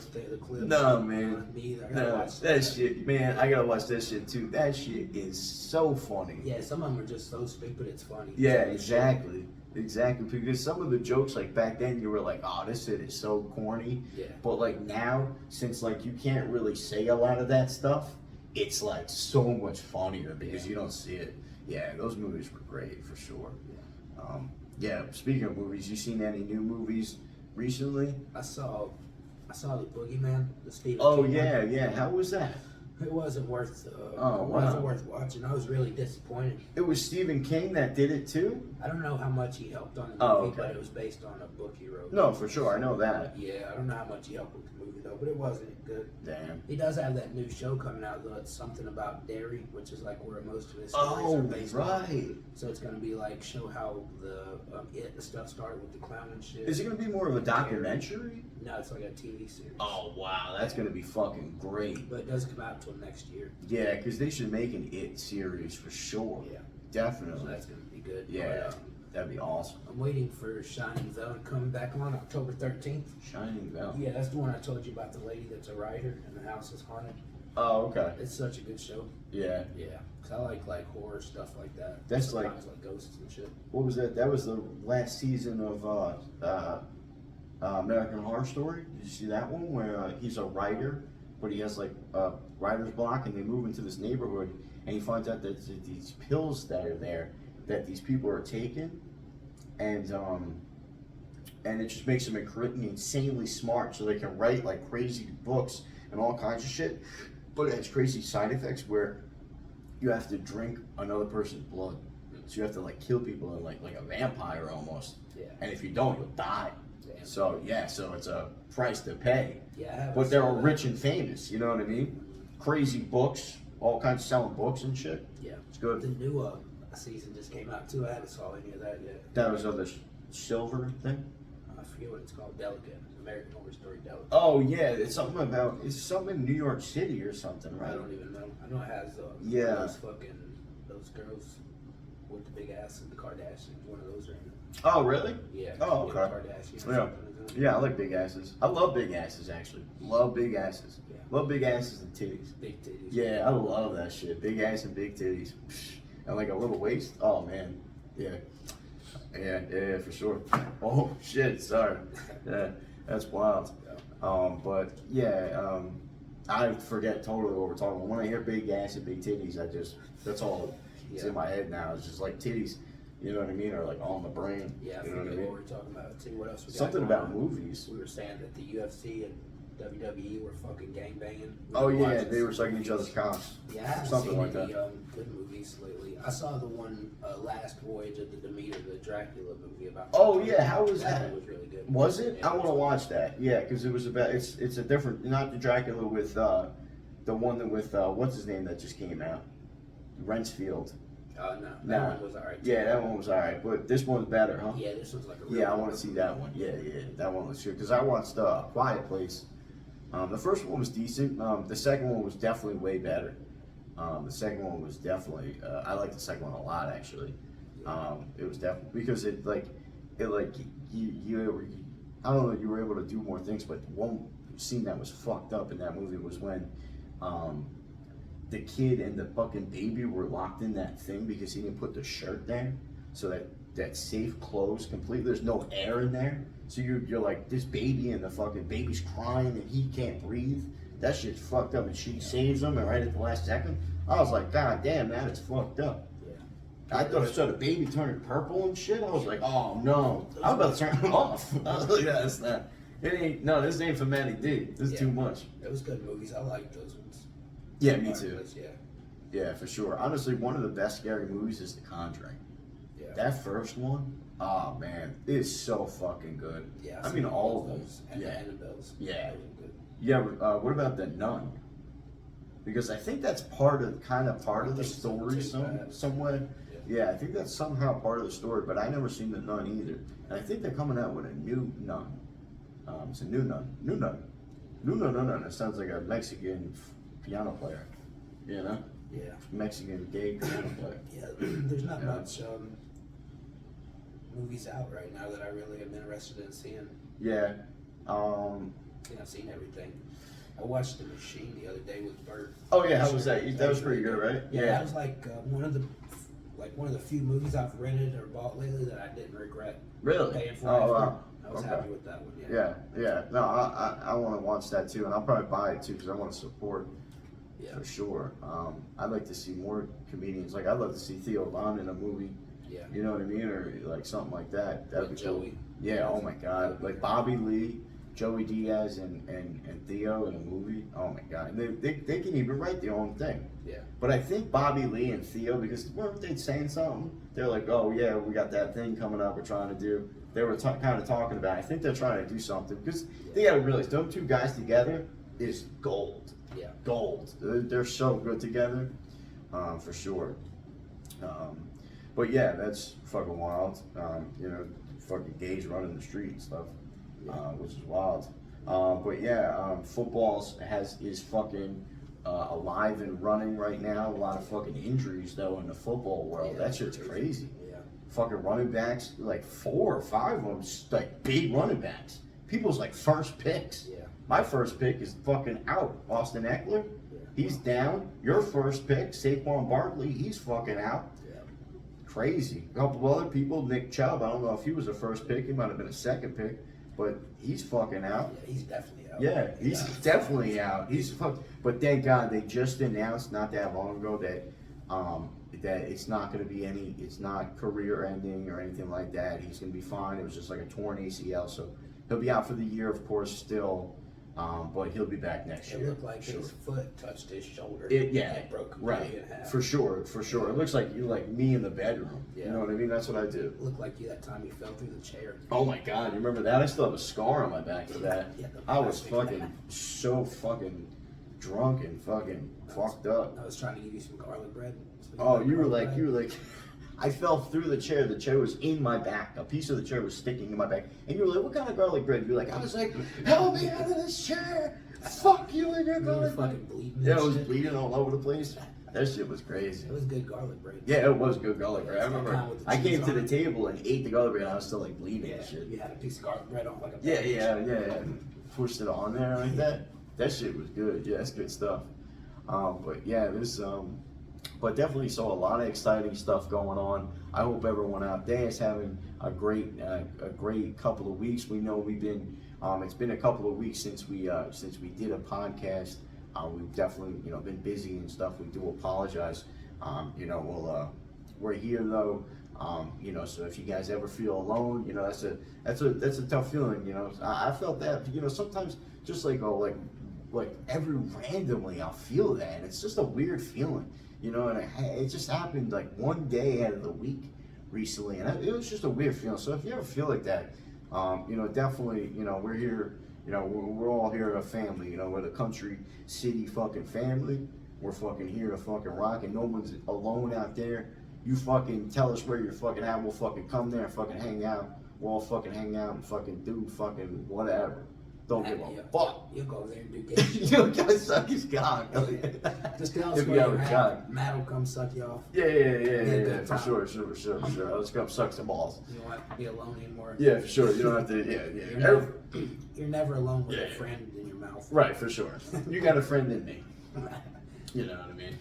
clip? No, man. Me either. No, that shit, man. I gotta watch that shit too. That shit is so funny. Yeah, some of them are just so stupid it's funny. Yeah, exactly. Exactly. Because some of the jokes, like back then, you were like, oh, this shit is so corny. Yeah. But like now, since like you can't really say a lot of that stuff, it's like so much funnier because you don't see it. Yeah, those movies were great for sure. Yeah, speaking of movies, you seen any new movies recently? I saw the Boogeyman, the Stephen Oh King yeah, one. yeah. How was that? It wasn't worth. Oh, wow. It wasn't worth watching. I was really disappointed. It was Stephen King that did it too? I don't know how much he helped on the movie, Oh, okay. but it was based on a book he wrote. No, for sure. I know that. Yeah, I don't know how much he helped with the movie though, but it wasn't good. Damn. He does have that new show coming out though. It's something about dairy, which is like where most of his stories are based on. Right. So it's gonna be like show how the stuff started with the clown and shit. Is it gonna be more of a documentary? No, it's like a TV series. Oh wow, that's gonna be fucking great. But it doesn't come out until next year. Yeah, because they should make an It series for sure. Yeah. Definitely. So that's gonna be good. Yeah, But, that'd be awesome. I'm waiting for Shining Vale to come back on October 13th. Shining Bell. Yeah, that's the one I told you about, the lady that's a writer and the house is haunted. Oh, okay. It's such a good show. Yeah. Yeah, because I like horror stuff like that. That's Sometimes like ghosts and shit. What was that? That was the last season of American Horror Story. Did you see that one where he's a writer, but he has like writer's block, and they move into this neighborhood, and he finds out that these pills that are there that these people are taking, and it just makes them insanely smart, so they can write like crazy books and all kinds of shit. But it has crazy side effects where you have to drink another person's blood. So you have to like kill people and like a vampire almost. Yeah. And if you don't, you'll die. Damn. So yeah, so it's a price to pay. Yeah. But they're all rich and famous, you know what I mean? Crazy books, all kinds of selling books and shit. Yeah. It's good. The new season just came out too. I haven't saw any of that yet. That was the silver thing? I forget what it's called. Delicate. American Horror Story Delicate. Oh yeah, it's something in New York City or something, right? I don't even know. I know it has those girls with the big ass and the Kardashians. One of those are in it. Oh really? Yeah. Oh, okay. Kardashians. Yeah. Yeah, I like big asses. I love big asses actually. Love big asses. Yeah. Love big asses and titties. Big titties. Yeah, I love that shit. Big ass and big titties. And like a little waist. Oh man. Yeah. Yeah, for sure. Oh shit, sorry. Yeah, that's wild. But yeah, I forget totally what we're talking about. When I hear big ass and big titties, that's all it's in my head now. It's just like titties, you know what I mean, or like on the brain. Yeah, I you know forget what I mean? what we're talking about too. What else we got? Something going about on? movies. We were saying that the UFC and WWE were fucking gangbanging. Oh yeah, they were sucking each other's cocks. Yeah, I haven't Something seen like any that. good movies lately. I saw the one Last Voyage of the Demeter, the Dracula movie about. Oh yeah, how was that? That was really good. Was it? Yeah, I want to watch that. Yeah, because it was about it's a different, not the Dracula with the one that with what's his name that just came out, Rentsfield. No, that one was alright. Yeah, that one was alright, but this one's better, huh? Yeah, this one's like a. Yeah, I want to see that one. Yeah, that one looks good because I watched Quiet Place. The first one was decent. The second one was definitely way better. The second one was definitely. I like the second one a lot actually. It was definitely because it you I don't know, you were able to do more things, but one scene that was fucked up in that movie was when the kid and the fucking baby were locked in that thing because he didn't put the shirt there, so that safe closed completely. There's no air in there, so you're like this baby and the fucking baby's crying and he can't breathe. That shit's fucked up, and she saves him, and right at the last second, I was like, God damn, that is fucked up. I thought I saw the baby turning purple and shit. I was like, oh no. I was about to turn him off. I was like, yeah, it's not. This ain't for Matty D. This is too much. It was good movies. I like those ones. Yeah, me too. Yeah. Yeah, for sure. Honestly, one of the best scary movies is The Conjuring. Yeah. That first one, oh man, it is so fucking good. Yeah. I mean, all of them. And the Annabelles. Yeah. Good. Yeah, what about The Nun? because I think that's part of the story somewhat. Yeah, I think that's somehow part of the story, but I never seen The Nun either. And I think they're coming out with a new Nun. It's a new Nun. New Nun. It sounds like a Mexican piano player, you know? Yeah. Mexican gay piano player. Yeah, there's not much movies out right now that I really am interested in seeing. Yeah. I think I've seen everything. I watched The Machine the other day with Bert. Oh yeah, how was that? That was pretty good, right? Yeah, that was like one of the few movies I've rented or bought lately that I didn't regret really paying for. Oh wow. I was happy with that one. Yeah. No, I want to watch that too, and I'll probably buy it too because I want to support. Yeah. For sure. I'd like to see more comedians. Like I'd love to see Theo Von in a movie. Yeah. You know what I mean, or like something like that. That'd be Joey. cool. Yeah. Oh my God. Like Bobby Lee, Joey Diaz, and Theo in a movie. Oh my God. They can even write their own thing. Yeah. But I think Bobby Lee and Theo, because weren't they saying something? They're like, oh yeah, we got that thing coming up we're trying to do. They were kind of talking about it. I think they're trying to do something because they got to realize those two guys together is gold. Yeah. Gold. They're so good together, for sure. But yeah, that's fucking wild. You know, fucking gays running the street and stuff, which is wild. But yeah, football is fucking alive and running right now. A lot of fucking injuries though in the football world. That shit's crazy. Yeah. Fucking running backs, like 4 or 5 of them, like big running backs. People's like first picks. Yeah. My first pick is fucking out. Austin Eckler, he's down. Your first pick, Saquon Barkley, he's fucking out. Yeah. Crazy. A couple of other people, Nick Chubb, I don't know if he was a first pick. He might have been a second pick, but he's fucking out. Yeah, he's definitely out. Yeah, he's definitely out. He's fucked. But thank God they just announced not that long ago that that it's not going to be it's not career ending or anything like that. He's going to be fine. It was just like a torn ACL, so he'll be out for the year, of course, still. But he'll be back next year. It looked like his foot touched his shoulder. It broke completely in half. For sure. It looks like you like me in the bedroom. Yeah. You know what I mean? That's what I do. It looked like you that time you fell through the chair. Oh my God, you remember that? I still have a scar on my back for that. I was fucking so fucking drunk and fucking fucked up. I was trying to give you some garlic bread. You were like I fell through the chair. The chair was in my back. A piece of the chair was sticking in my back. And you were like, what kind of garlic bread? You're like, I was like, help me out of this chair. Fuck you and your garlic bread. Fucking bleeding. Yeah, it was bleeding all over the place. That shit was crazy. It was good garlic bread. Yeah, it was good garlic bread. I remember I came to the table and ate the garlic bread and I was still like bleeding and shit. You had a piece of garlic bread on like a Yeah. Pushed it on there like that. That shit was good. Yeah, that's good stuff. But yeah, but definitely saw a lot of exciting stuff going on. I hope everyone out there is having a great couple of weeks. We know it's been a couple of weeks since we did a podcast. We've definitely been busy and stuff. We do apologize. We're here though. So if you guys ever feel alone, that's a tough feeling. I felt that. Sometimes just like every randomly I'll feel that. And it's just a weird feeling. And it just happened like one day out of the week recently, and it was just a weird feeling. So if you ever feel like that, definitely, we're here. We're all here a family. We're the Country City fucking family. We're fucking here to fucking rock, and no one's alone out there. You fucking tell us where you're fucking at. We'll fucking come there and fucking hang out. We'll all fucking hang out and fucking do fucking whatever. Don't give a fuck. You'll go there and do gay shit. You'll go suck his cock. Just tell us where you're at. Matt will come suck you off. Yeah. For sure. Let's come suck some balls. You don't have to be alone anymore. Yeah, for sure. You don't have to. You're never alone with a friend in your mouth. Right, for sure. You got a friend in me. You know what I mean?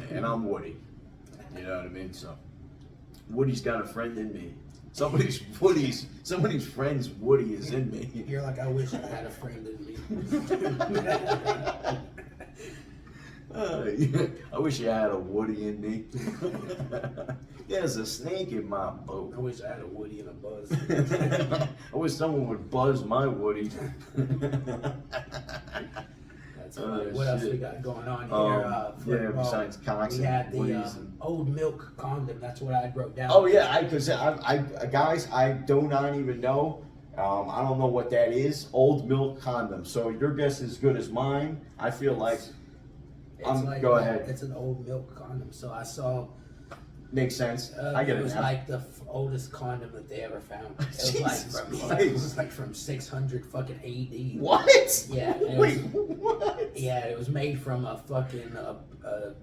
And I'm Woody. You know what I mean? So Woody's got a friend in me. Somebody's friend's Woody is in me. You're like, I wish I had a friend in me. I wish I had a Woody in me. There's a snake in my boat. I wish I had a Woody and a buzz. I wish someone would buzz my Woody. What else we got going on here? Besides cocks, we had the old milk condom. That's what I wrote down. Oh yeah, because guys, I do not even know. I don't know what that is. Old milk condom. So your guess is as good as mine. I feel like Go ahead. It's an old milk condom. So I saw. Makes sense. I get it. It was now. like the oldest condom that they ever found. It was like from 600 fucking AD. What? Yeah. Wait, what? Yeah, it was made from a fucking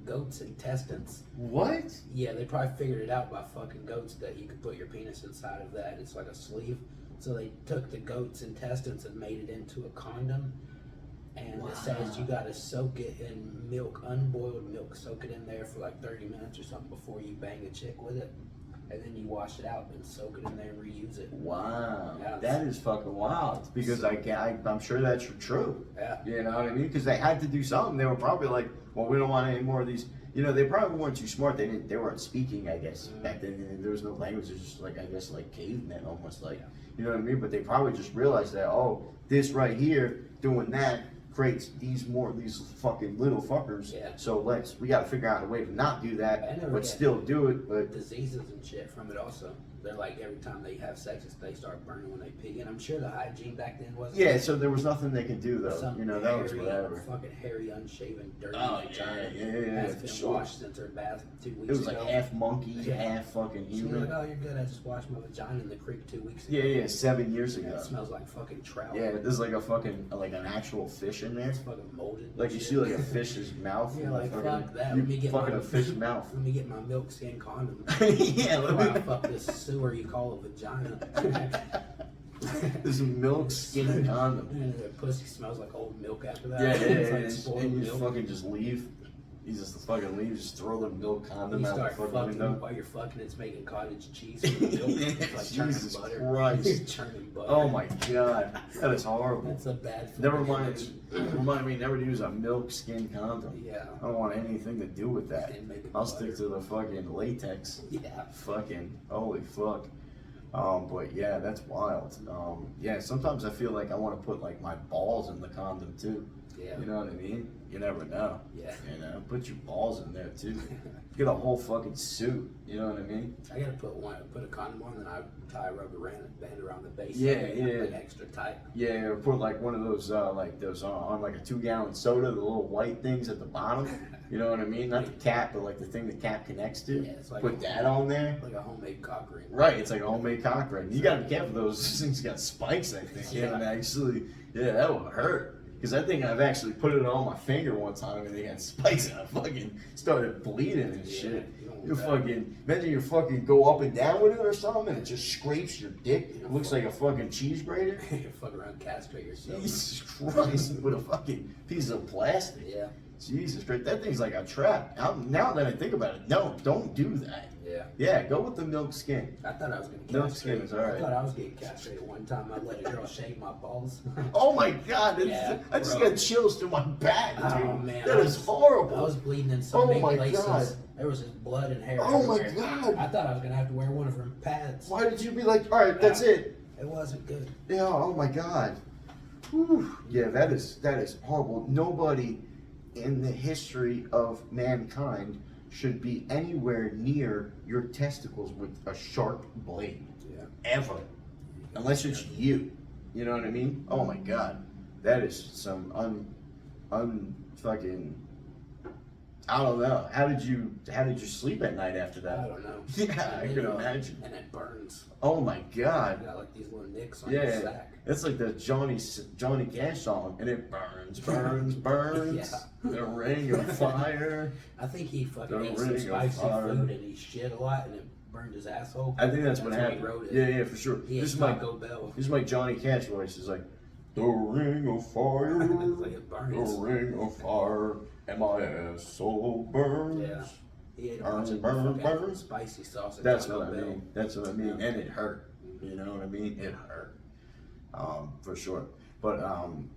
goat's intestines. What? Yeah, they probably figured it out by fucking goats that you could put your penis inside of that. It's like a sleeve. So they took the goat's intestines and made it into a condom. And it says you gotta soak it in milk, unboiled milk. Soak it in there for like 30 minutes or something before you bang a chick with it. And then you wash it out and soak it in there and reuse it. Wow, Yeah, that is fucking wild. Because I'm sure that's true. Yeah. You know what I mean? Because they had to do something. They were probably like, well, we don't want any more of these. You know, they probably weren't too smart. They weren't speaking, I guess, back then. And there was no language. It was just like, I guess, like cavemen almost, like, you know what I mean? But they probably just realized that, oh, this right here, doing that, creates these fucking little fuckers. Yeah. So we got to figure out a way to not do that, but still do it. But diseases and shit from it also. They're like every time they have sex, they start burning when they pee. And I'm sure the hygiene back then wasn't. Yeah, so there was nothing they could do though. Some you know, that was whatever. Fucking hairy, unshaven, dirty vagina. Yeah. Has been washed since her bath 2 weeks ago. It was like half monkey, half fucking human. She's like, oh, you're good. I just washed my vagina in the creek 2 weeks ago. Yeah, 7 years ago. It smells like fucking trout. Yeah, there's like a fucking like an actual fish in there. It's fucking molded. Like you see like a fish's mouth. You're like, fuck that. Let me get a fish mouth. Let me get my milk skin condom. Yeah, let me fuck this sewer you call a vagina. This milk skin condom. And the pussy smells like old milk after that. Yeah, It's like and you milk. fucking just leave. You just fucking leave, just throw the milk condom you out the start fucking fucking window. while you're fucking, it's making cottage cheese from the milk. It's like Jesus butter. Christ. You're churning butter. Oh my god, that is horrible. That's a bad Never mind. Remind me never to use a milk skin condom. Yeah. I don't want anything to do with that. I'll stick to the fucking latex. Yeah. Fucking holy fuck. But yeah, that's wild. Yeah, sometimes I feel like I want to put like my balls in the condom too. Yeah. You know what I mean? You never know. Yeah. You know, put your balls in there too. Get a whole fucking suit. You know what I mean? I gotta put a condom on, then I tie a rubber band around the base. Yeah, Like extra tight. Yeah, or put like one of those on like a 2-gallon soda, the little white things at the bottom. You know what I mean? Not the cap, but like the thing the cap connects to. Yeah, it's like put that on there. Like a homemade cock ring. Right, it's like a homemade cock ring. You gotta be careful. Those things got spikes, I think. Yeah. And actually, yeah, that would hurt. Because I think I've actually put it on my finger one time and they had spikes and I fucking started bleeding and shit. You fucking, imagine you fucking go up and down with it or something and it just scrapes your dick. It looks like a fucking cheese grater. You fuck around, castrate yourself. Jesus Christ, with a fucking piece of plastic. Yeah. Jesus Christ, that thing's like a trap. Now that I think about it, no, don't do that. Yeah. Yeah, go with the milk skin. I thought I was gonna Milk skin is alright. I thought I was getting castrated one time. I let a girl shave my balls. Oh my god, Yeah, I just got chills through my back, dude. Oh man, That is horrible. I was bleeding in so many places. God. There was just blood and hair. Oh my everywhere. god. I thought I was gonna have to wear one of her pads. Why did you be like, alright, that's it? It wasn't good. Yeah, oh my god. Whew. Yeah, that is horrible. Nobody in the history of mankind should be anywhere near your testicles with a sharp blade. Yeah. Ever. Unless it's you. You know what I mean? Oh my god. That is some fucking I don't know. How did you sleep at night after that? I don't know. Yeah, I can imagine. And it burns. Oh my god. I got like these little nicks on your sack. It's like the Johnny Cash song, and it burns, burns, burns. Yeah. The ring of fire. I think he fucking The ate some ring of spicy fire. food and he shit a lot and it burned his asshole. I think that's what when happened. he wrote it. Yeah, for sure. He This ate is my Taco Bell. This is my Johnny Cash voice. It's like the ring of fire, It's like it burns. the ring of fire, and my asshole burns. Yeah. He ate a bunch of Burn, fucking burn. spicy sauce at That's Taco what I Bell. mean. That's what I mean. Yeah. And it hurt. You know what I mean? It hurt. For sure. But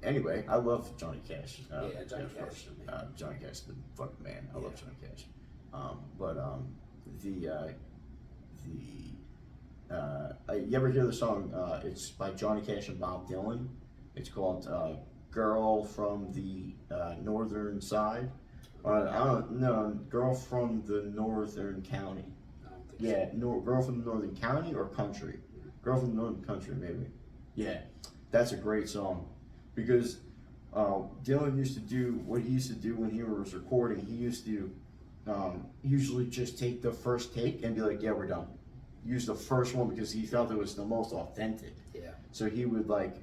anyway, I love Johnny Cash. Yeah, Johnny Cash. First. Johnny Cash, the fucking man. I love Johnny Cash. You ever hear the song? It's by Johnny Cash and Bob Dylan. It's called "Girl from the Northern Side." I don't know. Girl from the Northern County. I don't think Yeah, Girl from the Northern County or Country? Girl from the Northern Country, maybe. Yeah, that's a great song because Dylan used to do what he used to do when he was recording. He used to usually just take the first take and be like, yeah, we're done. Use the first one because he felt it was the most authentic. Yeah. So he would like,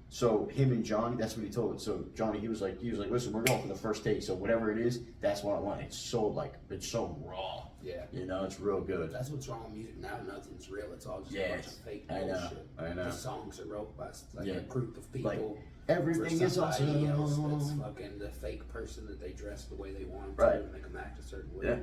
so him and Johnny, that's what he told. So Johnny, he was like, listen, we're going for the first take. So whatever it is, that's what I want. It's so raw. Yeah. You know, it's real good. That's what's wrong with music now. Nothing's real. It's all just a bunch of fake bullshit. I know. The songs are wrote by a group of people. Like, everything is awesome. Else that's fucking the fake person that they dress the way they want them to and make them act a certain way. Yeah.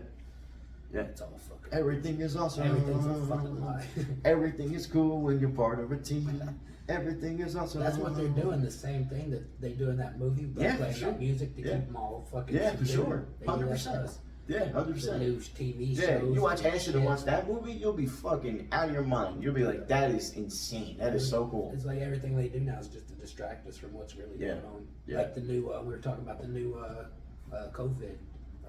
Yeah. It's all fucking. Everything is awesome. Everything's a fucking lie. Everything is cool when you're part of a team. Everything is awesome. That's what they're doing. The same thing that they do in that movie. They're playing that music to keep them all fucking. Yeah, for sure. 100%. Yeah, 100%. The news TV shows. Yeah, you watch Acid and watch that movie, you'll be fucking out of your mind. You'll be like, that is insane. That is so cool. It's like everything they do now is just to distract us from what's really going on. Yeah. Like the new, we were talking about the new COVID.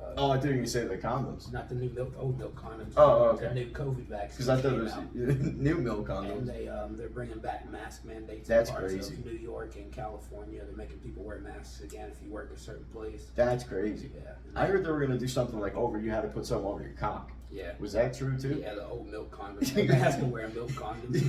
I thought you were going to say the condoms. Not the new old milk condoms. Oh, okay. The new COVID vaccine. Because I thought it was new milk condoms. And they're bringing back mask mandates. That's in parts crazy. Of New York and California, they're making people wear masks again if you work a certain place. That's crazy. Yeah. I heard they were going to do something like you had to put something over your cock. Yeah. Was that true too? Yeah, the old milk condoms. You have to wear milk condoms.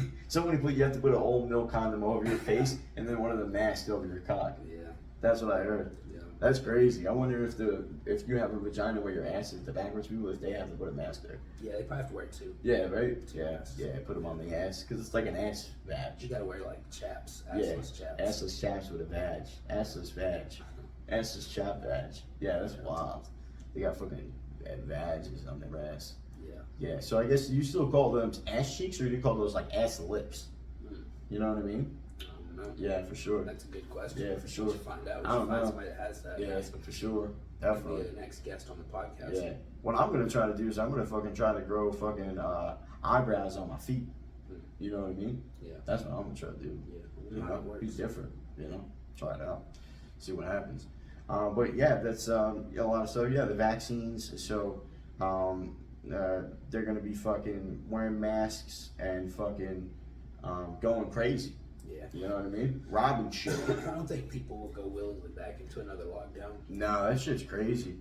You have to put an old milk condom over your face and then one of the masks over your cock. Yeah. That's what I heard. Yeah. That's crazy. I wonder if you have a vagina where your ass is the backwards people, if they have to put a mask there. Yeah, they probably have to wear it too. Yeah, right? Two Yeah, masks. yeah, put them on the ass because it's like an ass badge. You gotta wear like chaps, Yeah, assless chaps. assless chaps with a badge. Assless badge. Assless chap badge. Yeah, that's wild. They got fucking badges on their ass. Yeah. Yeah, so I guess you still call them ass cheeks or do you call those like ass lips? Mm. You know what I mean? I don't know. Yeah, for sure. That's a good question. Yeah, for sure. We should find out. I don't know. Somebody that has that. Yeah, for sure. Definitely. Be the next guest on the podcast. Yeah. What I'm gonna try to do is I'm gonna fucking try to grow fucking eyebrows on my feet. You know what I mean? Yeah. That's what I'm gonna try to do. Yeah. You know, be different. You know, try it out, see what happens. But yeah, that's a lot of stuff. Yeah, the vaccines. So they're gonna be fucking wearing masks and fucking going crazy. Yeah. You know what I mean? Robbing shit. I don't think people will go willingly back into another lockdown. No, that shit's crazy.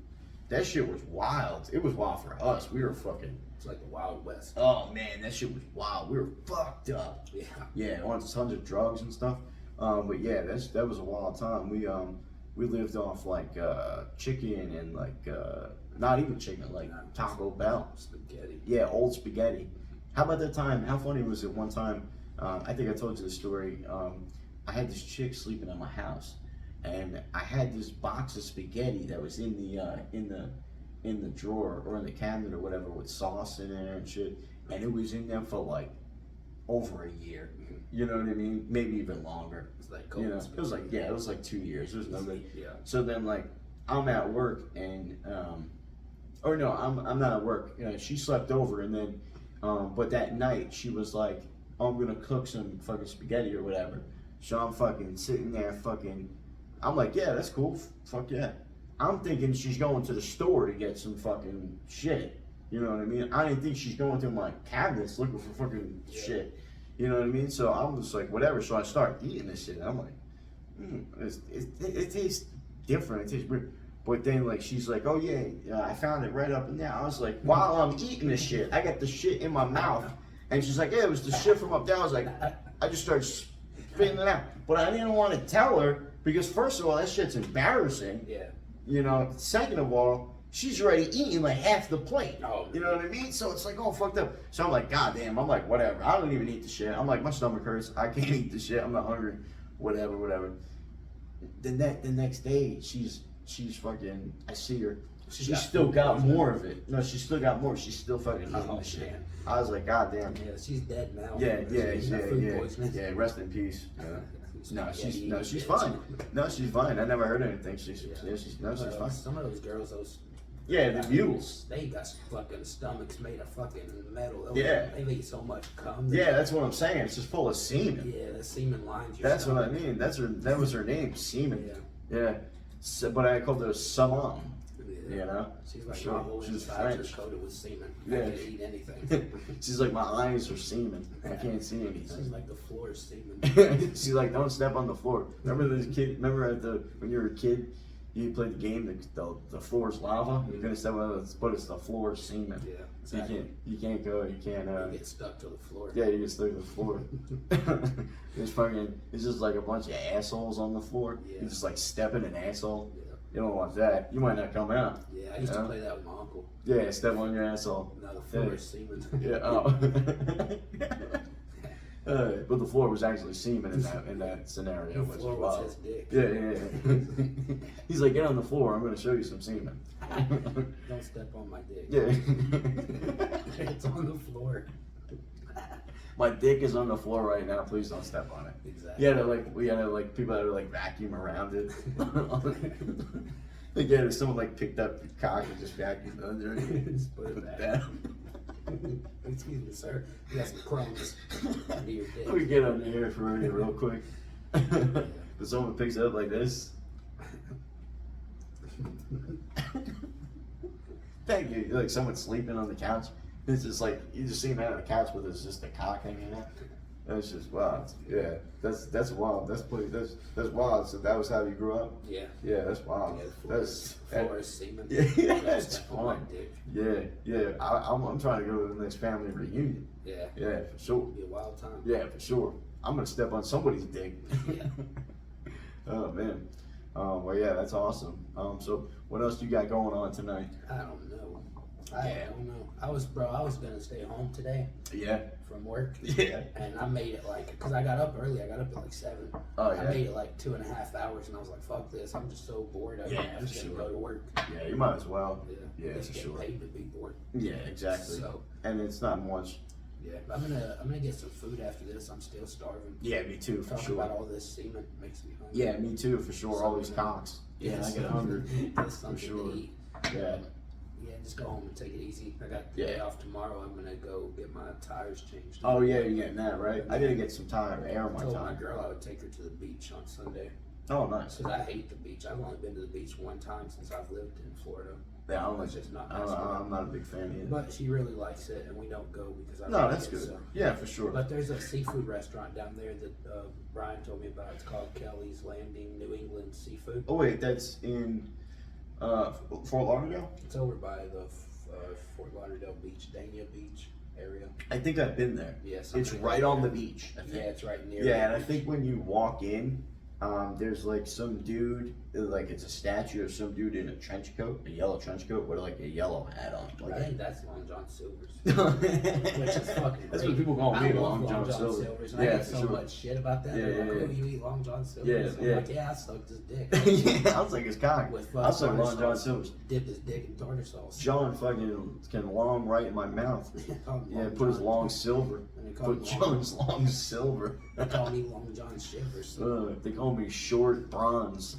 That shit was wild. It was wild for us. We were fucking. It's like the Wild West. Oh man, that shit was wild. We were fucked up. Yeah. Yeah, on tons of drugs and stuff. But yeah, that was a wild time. We lived off like chicken and like not even chicken, like Taco Bell. Spaghetti. Yeah, old spaghetti. How about that time? How funny was it one time? I think I told you the story. I had this chick sleeping at my house, and I had this box of spaghetti that was in the drawer or in the cabinet or whatever with sauce in there and shit, and it was in there for like over a year. You know what I mean? Maybe even longer. It's like you know, it was like 2 years. It was no good. Yeah. So then like I'm at work and or no, I'm not at work. She slept over and then but that night she was like, oh, I'm gonna cook some fucking spaghetti or whatever. So I'm fucking sitting there fucking I'm like, yeah, that's cool. Fuck yeah. I'm thinking she's going to the store to get some fucking shit. You know what I mean? I didn't think she's going through my cabinets looking for fucking shit. You know what I mean? So I'm just like, whatever. So I start eating this shit. And I'm like, it tastes different. It tastes weird. But then, like, she's like, oh, yeah, I found it right up in there. I was like, while I'm eating this shit, I got the shit in my mouth. And she's like, yeah, it was the shit from up there. I was like, I just started spitting it out. But I didn't want to tell her because, first of all, that shit's embarrassing. Yeah. You know, second of all, she's already eating like half the plate. Oh, you know what I mean? So it's like, oh, fucked up. So I'm like, God damn. I'm like, whatever. I don't even eat the shit. I'm like, my stomach hurts. I can't eat the shit. I'm not hungry. Whatever. The next day, she's fucking, I see her. She's still got more of it. No, she's still got more. She's still fucking eating the shit. I was like, God damn. Yeah, she's dead now. Yeah. Rest in peace. No, she's fine. No, she's fine. I never heard anything. She's fine. Some of those girls, the mules. They got fucking stomachs made of fucking metal. Yeah. They eat so much cum. Yeah, that's what I'm saying. It's just full of semen. Yeah, the semen lines. That's what I mean. That was her name, semen. Yeah. So, but I called her Salam. Yeah. You know? She's like, my whole insides are coated with semen. I can't eat anything. She's like, my eyes are semen. I can't see anything. She's like, the floor is semen. She's like, don't step on the floor. Remember when you were a kid, you played the game, the floor is lava, you're gonna step on it, but it's the floor is semen. Yeah, exactly. You can't you get stuck to the floor. Yeah, you get stuck to the floor. It's just like a bunch of assholes on the floor. Yeah. You're just like stepping an asshole. Yeah. You don't want that. You might not come out. Yeah, I used to play that with my uncle. Yeah, step on your asshole. Now the floor is semen. Yeah, oh. But the floor was actually semen in that scenario. The floor was his dick. Yeah. He's like, get on the floor. I'm going to show you some semen. Don't step on my dick. Yeah. It's on the floor. My dick is on the floor right now. Please don't step on it. Exactly. We had to people had to like vacuum around it. Again, if someone like picked up your cock and just vacuumed under it, just put it down. Excuse me, sir. You got some crumbs under your dick. Let me get under here for you real quick. But someone picks it up like this. Thank you. Like someone sleeping on the couch. It's just like you just see him out on the couch with just a cock hanging out. That's just wild. Yeah, that's wild. That's wild. So that was how you grew up. Yeah. Yeah, that's wild. Yeah, floor is semen. Yeah, that's fun. Yeah. I'm trying to go to the next family reunion. Yeah. Yeah, for sure. It'll be a wild time. Yeah, for sure. I'm gonna step on somebody's dick. Yeah. Oh man. Well, yeah, that's awesome. So what else you got going on tonight? I don't know. I don't know. I was gonna stay home today. Yeah. From work. Yeah. And I made it because I got up early. I got up at like 7. Oh yeah. I made it like 2.5 hours, and I was like, "Fuck this! I'm just so bored. I'm just gonna go to work." Yeah, you might as well. Yeah, for sure. Paid to be bored. Yeah, exactly. So, and it's not much. Yeah, I'm gonna get some food after this. I'm still starving. Yeah, me too, for Talking sure. about all this semen makes me hungry. Yeah, me too, for sure. All these cocks. Yeah, I get hungry. That's something to eat. Yeah. Yeah, just go home and take it easy. I got the day off tomorrow. I'm gonna go get my tires changed. Oh yeah, you're getting that right. I gotta get some air on my I told tire. my girl I would take her to the beach on Sunday. Oh nice. Because I hate the beach. I've only been to the beach one time since I've lived in Florida. Yeah, I'm not a big fan either. But she really likes it, and we don't go because I No, that's it, good. So. Yeah, for sure. But there's a seafood restaurant down there that Brian told me about. It's called Kelly's Landing New England Seafood. Oh wait, that's in Fort Lauderdale? It's over by the Fort Lauderdale Beach, Dania Beach area. I think I've been there. Yes, it's right on the beach. I think. Yeah, it's right near. Yeah, and I think when you walk in, there's like some dude, like it's a statue of some dude in a trench coat, a yellow trench coat with like a yellow hat on. Like I think that's Long John Silver's. Which is fucking great. That's what people call me, Long John Silver's. And I get so much shit about that. Yeah, like, oh, you eat Long John Silver's? Yeah, I'm like, yeah, I sucked his dick. Yeah, I was like his cock. I was like Long John Silver's. Dipped his dick in tartar sauce. John fucking can long right in my mouth. Yeah, put his long silver. Put John's long silver. They call me Long John Shivers. They call me Short Bronze.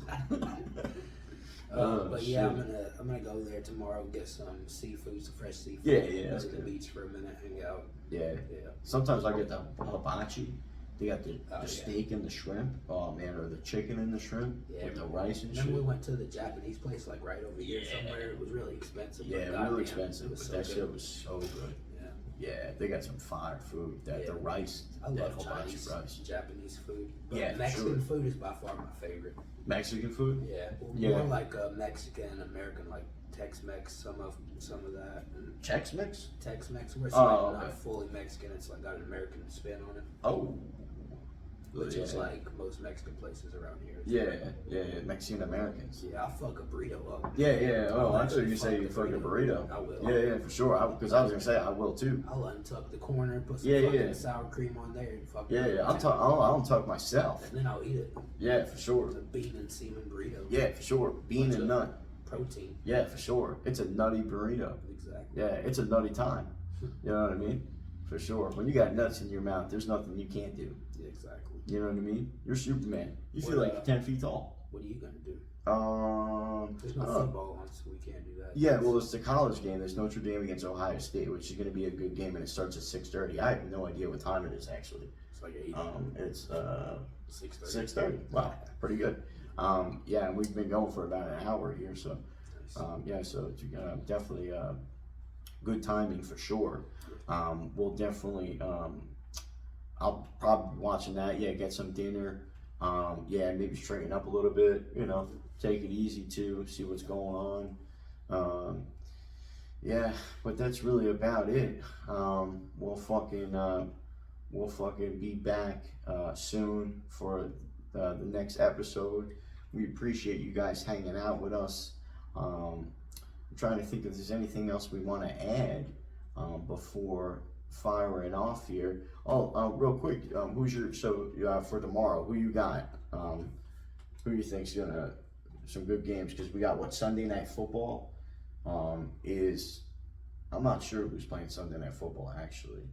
But yeah, I'm gonna go there tomorrow and get some seafood, some fresh seafood. Yeah. Go to the beach for a minute, hang out. Yeah. Sometimes I get the hibachi. They got the steak and the shrimp. Oh man, or the chicken and the shrimp with the rice and shit. Then we went to the Japanese place like right over here somewhere. It was really expensive. Yeah, really expensive. But that shit was so good. Yeah, they got some fire food. The rice. I love Chinese, Japanese food. But Mexican food is by far my favorite. Mexican food? Yeah. More like Mexican, American, like Tex-Mex, some of that. Tex-Mex? Tex-Mex, where it's not fully Mexican. It's like got an American spin on it. Oh. Which is like most Mexican places around here. Yeah, Mexican Americans. Yeah, I'll fuck a burrito up. Yeah. Oh, I thought you say you fuck a burrito. I will. Yeah, for sure. Because I was gonna say I will too. I'll untuck the corner, put some fucking sour cream on there, and fuck. I'll untuck myself. And then I'll eat it. Yeah, for sure. It's a bean and semen burrito. Yeah, for sure. Bean and nut. Protein. Yeah, for sure. It's a nutty burrito. Exactly. Yeah, it's a nutty time. You know what I mean? For sure. When you got nuts in your mouth, there's nothing you can't do. Yeah, exactly. You know what I mean? You're Superman. You feel like 10 feet tall. What are you gonna do? There's no football on, so we can't do that. Yeah, well, it's the college game. There's Notre Dame against Ohio State, which is going to be a good game, and it starts at 6:30. I have no idea what time it is actually. It's like 8. It's 6:30. 6:30. Wow, pretty good. Yeah, and we've been going for about an hour here, so Yeah, so it's definitely good timing for sure. We'll definitely, I'll probably be watching that. Yeah, get some dinner. Yeah, maybe straighten up a little bit. You know, take it easy too. See what's going on. Yeah, but that's really about it. We'll fucking be back soon for the next episode. We appreciate you guys hanging out with us. I'm trying to think if there's anything else we want to add before firing off here. Oh, real quick, who's your for tomorrow? Who you got? Who you think's gonna some good games? Because we got Sunday Night Football. I'm not sure who's playing Sunday Night Football actually.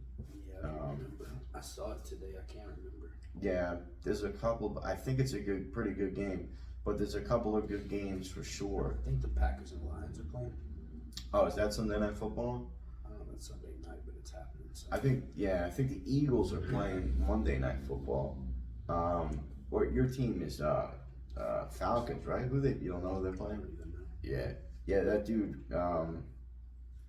Yeah, I remember. I saw it today. I can't remember. Yeah, there's a couple. I think it's a pretty good game. But there's a couple of good games for sure. I think the Packers and Lions are playing. Oh, is that Sunday Night Football? I don't know if it's Sunday night, but it's happening. So. I think the Eagles are playing Monday Night Football. Or your team is Falcons, right? You don't know who they're playing? I don't even know. Yeah, that dude,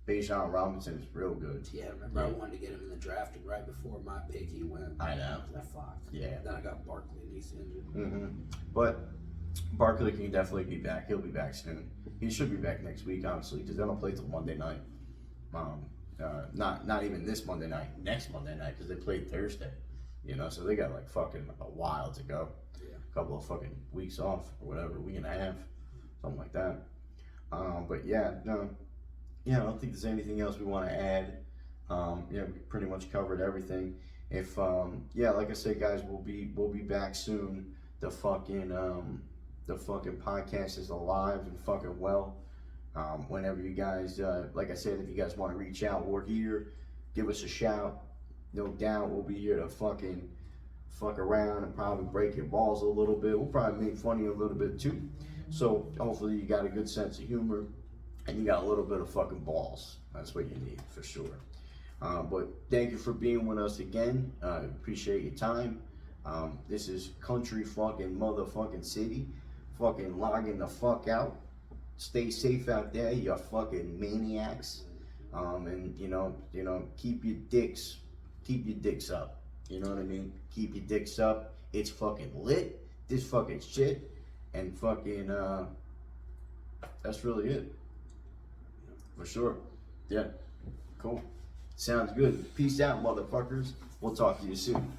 Bijan Robinson is real good. Yeah, remember I wanted to get him in the draft, and right before my pick, he went. I know. I was like, fuck. Yeah. Then I got Barkley, and he's injured. Mm-hmm. But Barkley can definitely be back. He'll be back soon. He should be back next week, honestly, because they don't play till Monday night. Not even this Monday night. Next Monday night, because they played Thursday. You know, so they got like fucking a while to go. Yeah. A couple of fucking weeks off or whatever, week and a half, something like that. But yeah, no. Yeah, I don't think there's anything else we want to add. Yeah, we pretty much covered everything. If like I said, guys, we'll be back soon. The fucking podcast is alive and fucking well. Whenever you guys, like I said, if you guys want to reach out, we're here. Give us a shout. No doubt, we'll be here to fucking fuck around and probably break your balls a little bit. We'll probably make fun of you a little bit too. So hopefully you got a good sense of humor. And you got a little bit of fucking balls. That's what you need, for sure. But thank you for being with us again. Appreciate your time. This is Country fucking motherfucking City. Fucking logging the fuck out. Stay safe out there, you fucking maniacs. And you know, keep your dicks up. You know what I mean? Keep your dicks up. It's fucking lit. This fucking shit. And fucking, that's really it. For sure. Yeah. Cool. Sounds good. Peace out, motherfuckers. We'll talk to you soon.